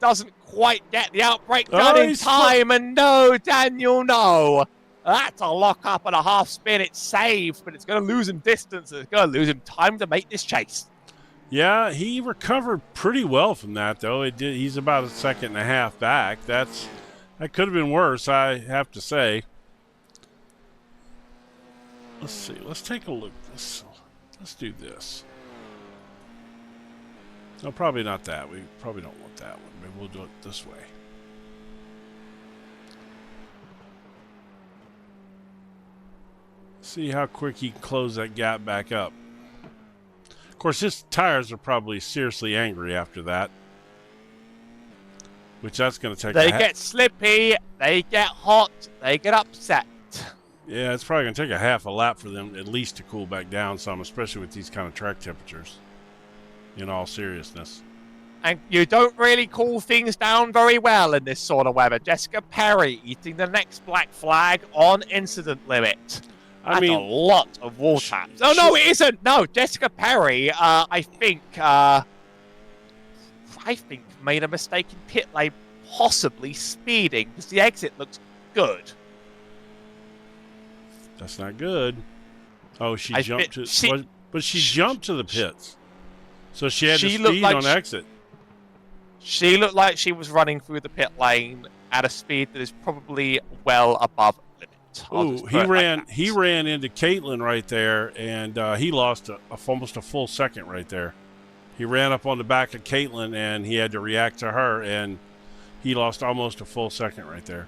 Doesn't quite get the outbreak done in time. And no, Daniel, no. That's a lock-up and a half spin. It's saved, but it's going to lose him distance. It's going to lose him time to make this chase. Yeah, he recovered pretty well from that, though. He's about a second and a half back. That could have been worse, I have to say. Let's see. Let's take a look. Let's do this. No, probably not that. We probably don't want that one. Maybe we'll do it this way. See how quick he can close that gap back up. Of course, his tires are probably seriously angry after that. Which that's going to take. They get slippy, they get hot, they get upset. Yeah, it's probably going to take a half a lap for them at least to cool back down some, especially with these kind of track temperatures. In all seriousness. And you don't really cool things down very well in this sort of weather. Jessica Perry eating the next black flag on incident limit. That's a lot of wall taps. Oh, no, it isn't. No, Jessica Perry, I think made a mistake in pit lane, possibly speeding, because the exit looks good. That's not good. Oh, she jumped to... But she jumped to the pits. So she had to speed on exit. She looked like she was running through the pit lane at a speed that is probably well above limit. Oh, he ran into Caitlin right there, and he lost almost a full second right there. He ran up on the back of Caitlin, and he had to react to her, and he lost almost a full second right there.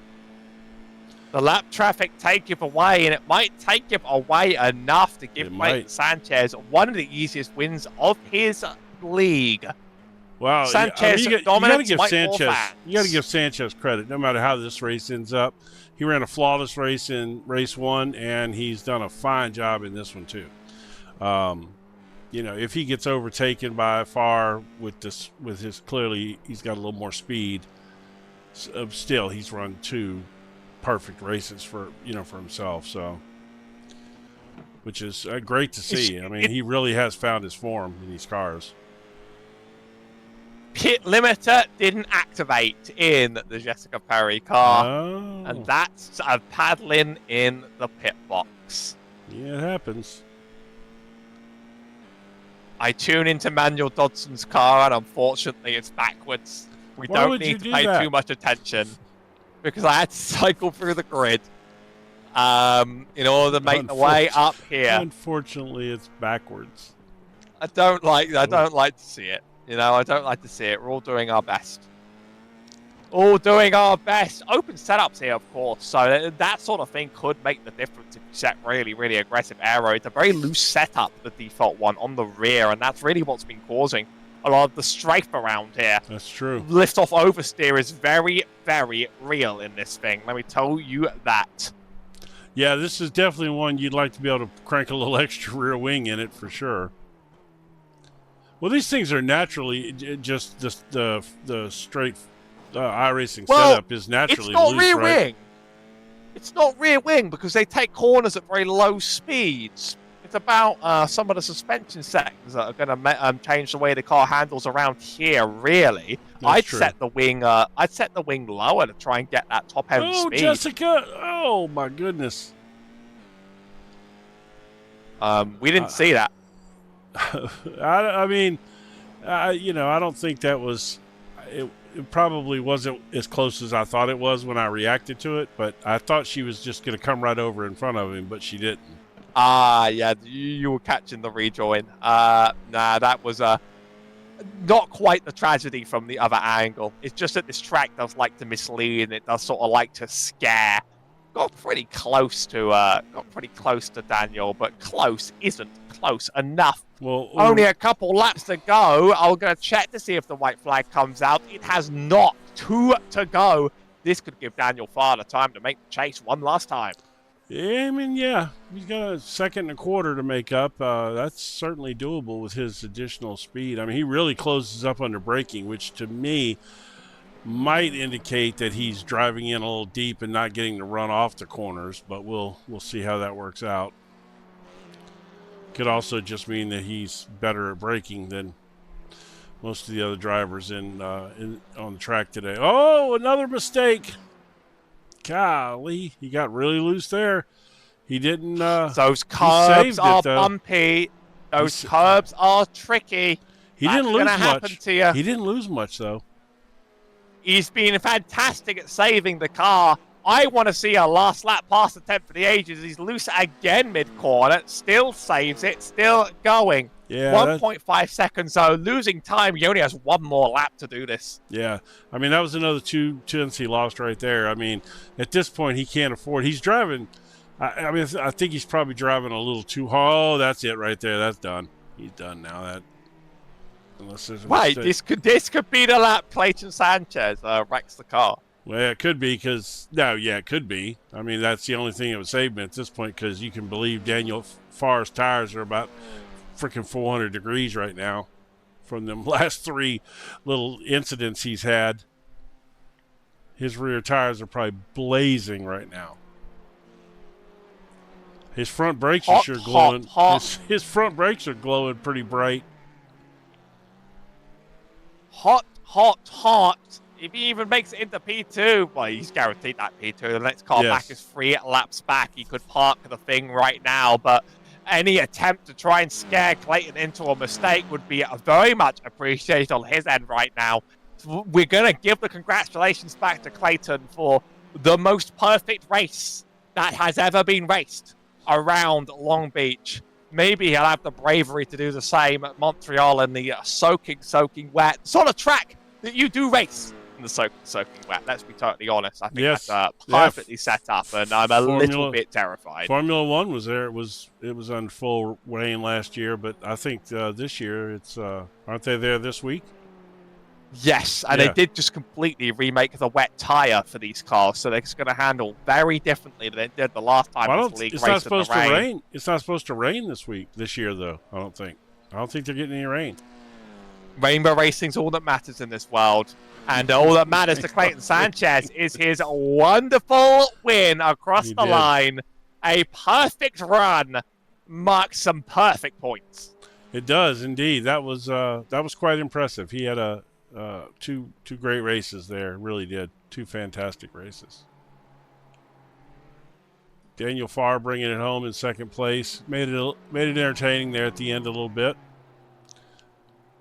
The lap traffic take it away, and it might take it away enough to give Clayton Sanchez one of the easiest wins of his league. Wow, Sanchez you got to give Sanchez credit. No matter how this race ends up, he ran a flawless race in race one, and he's done a fine job in this one too. You know, if he gets overtaken by far with his clearly he's got a little more speed. Still, he's run two perfect races for himself. So, which is great to see. I mean, he really has found his form in these cars. Pit limiter didn't activate in the Jessica Perry car, and that's a paddling in the pit box. Yeah, it happens. I tune into Manuel Dodson's car, and unfortunately, it's backwards. We don't need to pay too much attention because I had to cycle through the grid in order to make the way up here. Unfortunately, it's backwards. I don't like to see it. You know, I don't like to see it. We're all doing our best. All doing our best. Open setups here, of course. So that sort of thing could make the difference if you set really, really aggressive aero. It's a very loose setup, the default one, on the rear. And that's really what's been causing a lot of the strife around here. That's true. Lift-off oversteer is very, very real in this thing. Let me tell you that. Yeah, this is definitely one you'd like to be able to crank a little extra rear wing in it for sure. Well, these things are naturally just the straight iRacing setup is naturally it's not loose, rear right? wing. It's not rear wing because they take corners at very low speeds. It's about some of the suspension settings that are going to change the way the car handles around here. Really, I'd set the wing lower to try and get that top end speed. Oh, Jessica! Oh my goodness! We didn't see that. I mean, I don't think that was. it probably wasn't as close as I thought it was when I reacted to it, but I thought she was just going to come right over in front of him, but she didn't. Yeah, you were catching the rejoin. Nah, that was not quite the tragedy from the other angle. It's just that this track does like to mislead, and it does sort of like to scare. Got pretty close to Daniel, but close isn't close enough. Well, only a couple laps to go. I'm going to check to see if the white flag comes out. It has not. 2 to go. This could give Daniel Farr the time to make the chase one last time. Yeah, I mean, yeah, he's got a second and a quarter to make up. That's certainly doable with his additional speed. I mean, he really closes up under braking, which to me might indicate that he's driving in a little deep and not getting to run off the corners, but we'll see how that works out. Could also just mean that he's better at braking than most of the other drivers on the track today. Oh, another mistake. Golly, he got really loose there. He didn't. Those curbs are bumpy. Those curbs are tricky. He didn't lose much. To you. He didn't lose much, though. He's been fantastic at saving the car. I want to see a last lap past the 10th for the ages. He's loose again mid-corner. Still saves it. Still going. Yeah. 1.5 seconds, though. Losing time. He only has one more lap to do this. Yeah. I mean, that was another 2 tenths he lost right there. I mean, at this point, he can't afford. He's driving. I mean, I think he's probably driving a little too hard. Oh, that's it right there. That's done. He's done now. That. Unless there's a mistake. This could be the lap Clayton Sanchez wrecks the car. Well, it could be because it could be. I mean, that's the only thing that would save me at this point because you can believe Daniel Farr's tires are about freaking 400 degrees right now from them last 3 little incidents he's had. His rear tires are probably blazing right now. His front brakes are sure glowing. His front brakes are glowing pretty bright. Hot, hot, hot. If he even makes it into P2, well, he's guaranteed that P2. The next car back is 3 laps back. He could park the thing right now, but any attempt to try and scare Clayton into a mistake would be very much appreciated on his end right now. We're going to give the congratulations back to Clayton for the most perfect race that has ever been raced around Long Beach. Maybe he'll have the bravery to do the same at Montreal in the soaking wet sort of track that you do race in the soaking wet. Let's be totally honest. I think that's perfectly set up, and I'm a little bit terrified. Formula One was there. It was on full rain last year, but I think this year it's aren't they there this week? Yes, and they did just completely remake the wet tire for these cars, so they're just going to handle very differently than they did the last time this league it's not supposed to rain. It's not supposed to rain this year, though. I don't think they're getting any rain. Rainbow racing's all that matters in this world, and all that matters to Clayton Sanchez is his wonderful win across the line. A perfect run marks some perfect points. It does indeed. That was quite impressive. He had two great races there. Really did 2 fantastic races. Daniel Farr bringing it home in second place. Made it entertaining there at the end a little bit.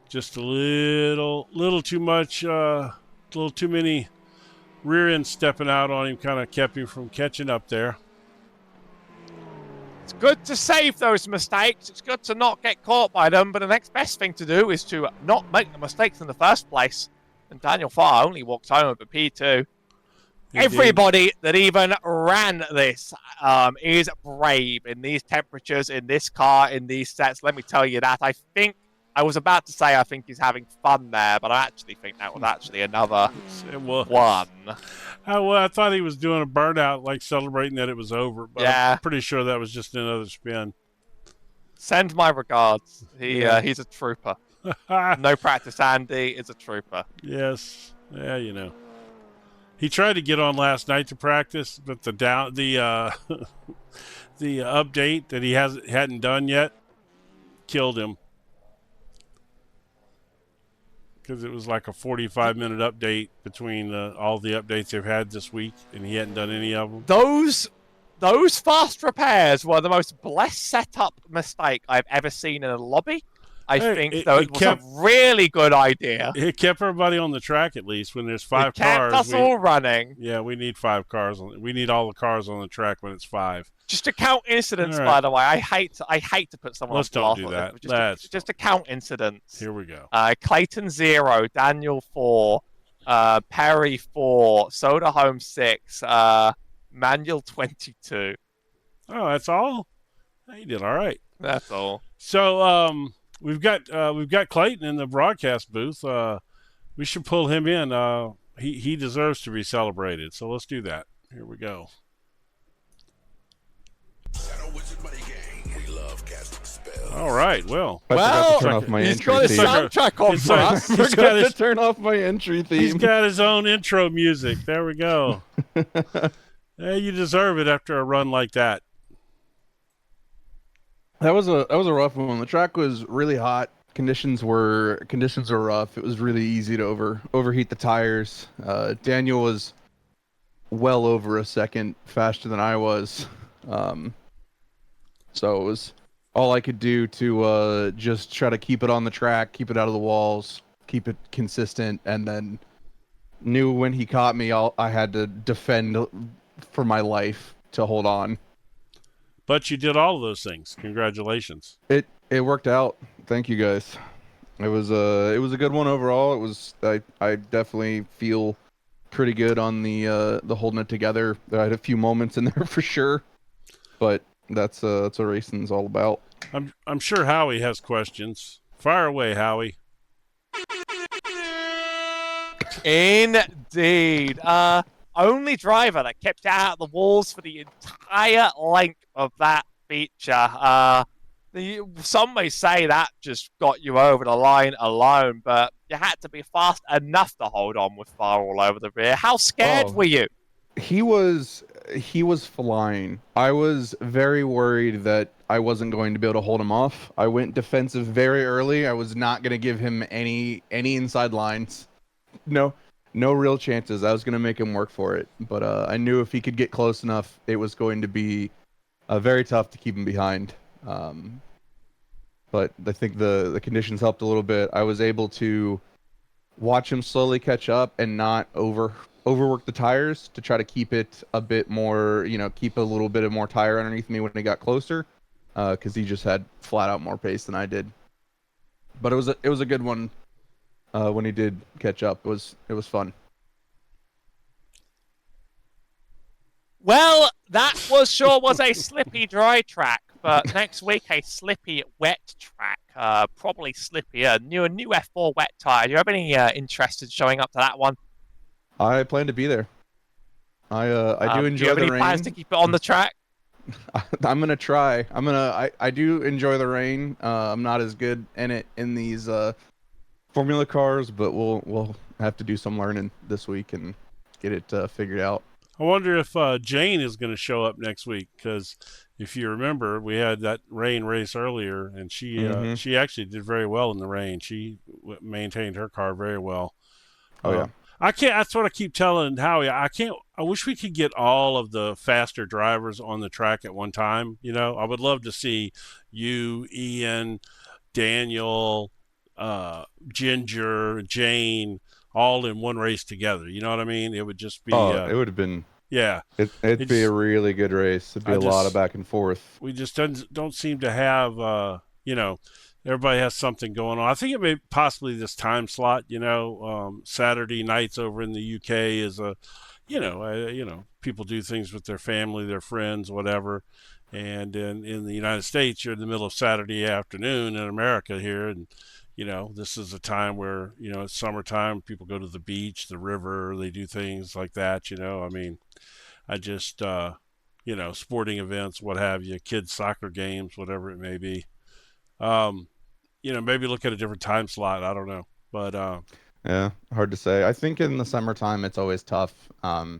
Just a little too much, a little too many rear ends stepping out on him. Kind of kept him from catching up there. It's good to save those mistakes. It's good to not get caught by them. But the next best thing to do is to not make the mistakes in the first place. And Daniel Farr only walked home with a P2. Indeed. Everybody that even ran this is brave in these temperatures, in this car, in these sets. Let me tell you that. I was about to say I think he's having fun there, but I actually think that was actually another one. I thought he was doing a burnout, like celebrating that it was over, but I'm pretty sure that was just another spin. Send my regards. He's a trooper. No practice, Andy is a trooper. Yes. Yeah, you know. He tried to get on last night to practice, but the update that he hadn't done yet killed him. Because it was like a 45-minute update between all the updates they've had this week, and he hadn't done any of them. Those fast repairs were the most blessed setup mistake I've ever seen in a lobby. I Hey, think that it was a kept really good idea. it kept everybody on the track at least. When there's It five kept cars, us all running. we need 5 cars. We need all the cars on the track when it's 5. Just to count All incidents, right, by the way, I hate to put someone on let's don't blast do like this, that. but Let's just to don't. count incidents. Here we go. Clayton 0, Daniel 4, Perry 4, Soda Home 6, Manuel 22. Oh, that's all. Hey, you did all right. That's all. So we've got Clayton in the broadcast booth. We should pull him in. He deserves to be celebrated. So let's do that. Here we go. All right. Well, I forgot to turn off my he's entry got his theme. soundtrack on it's for like- I us. He's forgot got his- to turn off my entry he's theme. got his own intro music. There we go. Hey, you deserve it after a run like that. That was a rough one. The track was really hot. Conditions were rough. It was really easy to overheat the tires. Daniel was well over a second faster than I was. So it was all I could do to just try to keep it on the track, keep it out of the walls, keep it consistent, and then knew when he caught me, I had to defend for my life to hold on. But you did all of those things. Congratulations. It worked out. Thank you guys. It was a good one overall. It was I definitely feel pretty good on the holding it together. I had a few moments in there for sure, but that's what racing's all about. I'm sure Howie has questions. Fire away, Howie. Indeed. Only driver that kept it out of the walls for the entire length of that feature. Some may say that just got you over the line alone, but you had to be fast enough to hold on with far all over the rear. How scared were you? He was flying. I was very worried that I wasn't going to be able to hold him off. I went defensive very early. I was not going to give him any inside lines. No real chances. I was going to make him work for it. But I knew if he could get close enough, it was going to be very tough to keep him behind. But I think the conditions helped a little bit. I was able to watch him slowly catch up and not overwork the tires to try to keep it a bit more, keep a little bit of more tire underneath me when he got closer, because he just had flat out more pace than I did. But it was a good one when he did catch up. It was fun. Well, that was a slippy dry track, but next week a slippy wet track, probably slippier. New F4 wet tire. Do you have any interest in showing up to that one? I plan to be there. I do enjoy do you have the any rain. plans to keep it on the track? I'm gonna try. I do enjoy the rain. I'm not as good in it in these Formula cars, but we'll have to do some learning this week and get it figured out. I wonder if Jane is going to show up next week, because if you remember, we had that rain race earlier, and she actually did very well in the rain. She maintained her car very well. Oh yeah. I can't. That's what I keep telling Howie. I can't. I wish we could get all of the faster drivers on the track at one time. I would love to see you, Ian, Daniel, Ginger, Jane, all in one race together. You know what I mean? It would just be. It would have been. Yeah. It'd be a really good race. It'd be a lot of back and forth. We just don't seem to have. Everybody has something going on. I think it may possibly this time slot. Saturday nights over in the UK is people do things with their family, their friends, whatever. And in the United States, you're in the middle of Saturday afternoon in America here, and this is a time where it's summertime. People go to the beach, the river, they do things like that. I just sporting events, what have you, kids' soccer games, whatever it may be. Maybe look at a different time slot. I don't know, but yeah, hard to say. I think in the summertime it's always tough. As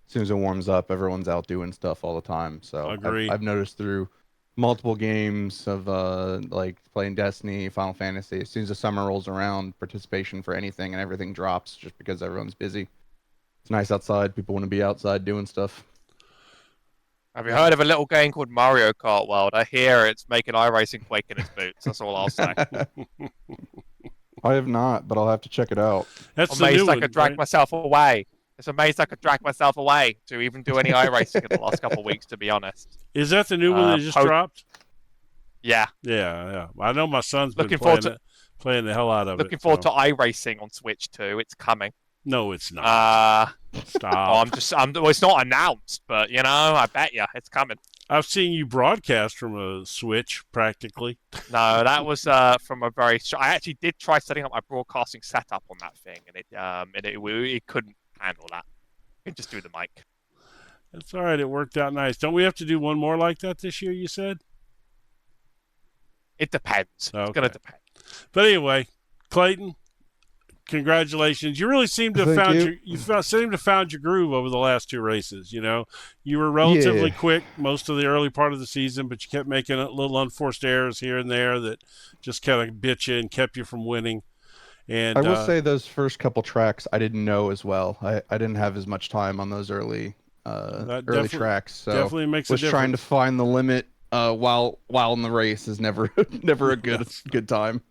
soon as it warms up, everyone's out doing stuff all the time. So agree. I've noticed through multiple games of like playing Destiny, Final Fantasy. As soon as the summer rolls around, participation for anything and everything drops just because everyone's busy. It's nice outside. People want to be outside doing stuff. Have you heard of a little game called Mario Kart World? I hear it's making iRacing quake in its boots. That's all I'll say. I have not, but I'll have to check it out. That's the Amazed new I one, could drag right? myself away. It's amazed I could drag myself away to even do any iRacing in the last couple of weeks, to be honest. Is that the new one that just dropped? Yeah. Yeah. I know my son's been Looking forward to playing the hell out of it. looking forward to iRacing on Switch too. It's coming. No, it's not. Stop. Well, it's not announced, but you know, I bet you it's coming. I've seen you broadcast from a Switch practically. No, that was from a very. I actually did try setting up my broadcasting setup on that thing, and it couldn't handle that. It could just do the mic. That's all right. It worked out nice. Don't we have to do one more like that this year? You said. It depends. Okay. It's gonna depend. But anyway, Clayton, congratulations. You really seem to have found your groove over the last two races. You know, you were relatively quick most of the early part of the season, but you kept making little unforced errors here and there that just kind of bit you and kept you from winning. And I will say those first couple tracks I didn't know as well. I didn't have as much time on those early tracks, so definitely makes a difference. Trying to find the limit while in the race is never a good time.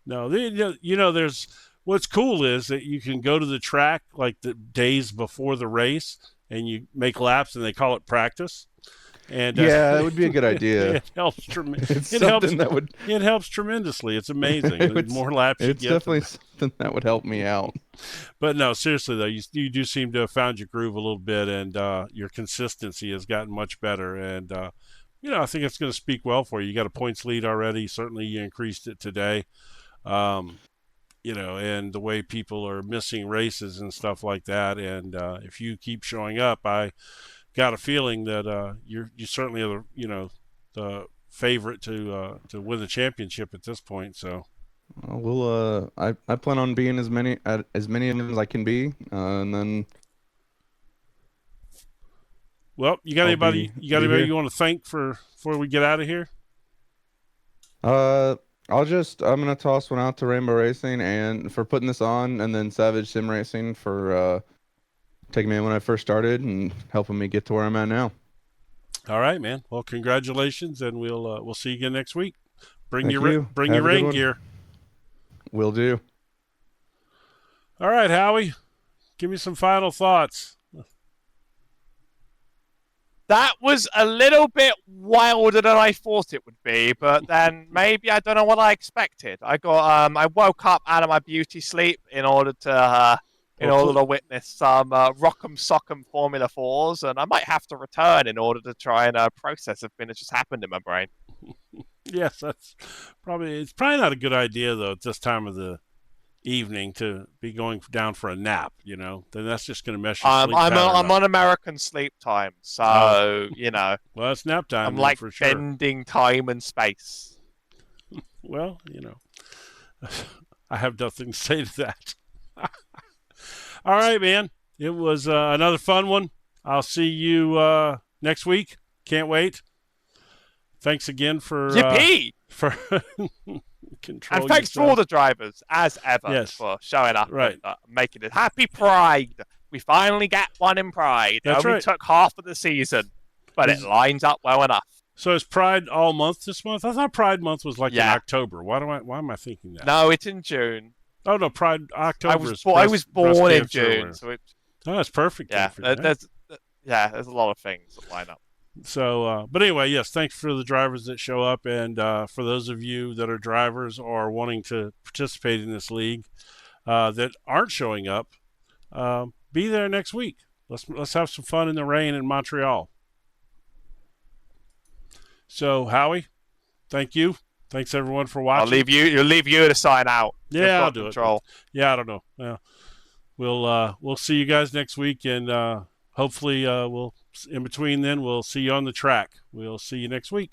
No, you know, there's what's cool is that you can go to the track like the days before the race and you make laps and they call it practice. And yeah, that would be a good idea. It helps tremendously. It helps tremendously. It's amazing. The more laps you get. It's definitely something that would help me out. But no, seriously though, you do seem to have found your groove a little bit, and your consistency has gotten much better. And you know, I think it's going to speak well for you. You got a points lead already. Certainly, you increased it today. You know, and the way people are missing races and stuff like that. And if you keep showing up, I got a feeling that you certainly are the favorite to win the championship at this point. So I plan on being as many of them as I can be, and then. Well, you got anybody you want to thank before we get out of here? I'm gonna toss one out to Rainbow Racing and for putting this on, and then Savage Sim Racing for taking me in when I first started and helping me get to where I'm at now. All right, man. Well, congratulations, and we'll see you again next week. Bring Thank your you. bring your rain gear. Will do. All right, Howie. Give me some final thoughts. That was a little bit wilder than I thought it would be, but then maybe I don't know what I expected. I woke up out of my beauty sleep in order to witness some Rock'em Sock'em Formula 4s, and I might have to return in order to try and process everything that's just happened in my brain. Yes, it's probably not a good idea though at this time of the evening to be going down for a nap. You know, then that's just going to mess your sleep pattern up. I'm on American sleep time, so you know. Well, it's nap time. I'm like for sure. bending time and space. Well, you know, I have nothing to say to that. All right, man. It was another fun one. I'll see you next week. Can't wait. Thanks again for Yippee! For control. And thanks for all the drivers, as ever, for showing up and making it. Happy Pride! We finally get one in Pride. That's right. It took half of the season, but it lines up well enough. So is Pride all month this month? I thought Pride month was like in October. Why am I thinking that? No, it's in June. Oh no, Pride October. I was born in June, so that's perfect. Yeah, there's a lot of things that line up. So, but anyway, yes, thanks for the drivers that show up, and for those of you that are drivers or wanting to participate in this league that aren't showing up, be there next week. Let's have some fun in the rain in Montreal. So, Howie, thank you. Thanks everyone for watching. You'll leave you to sign out. Yeah, I'll do it. Yeah, I don't know. Yeah, we'll see you guys next week, and hopefully we'll in between then we'll see you on the track. We'll see you next week.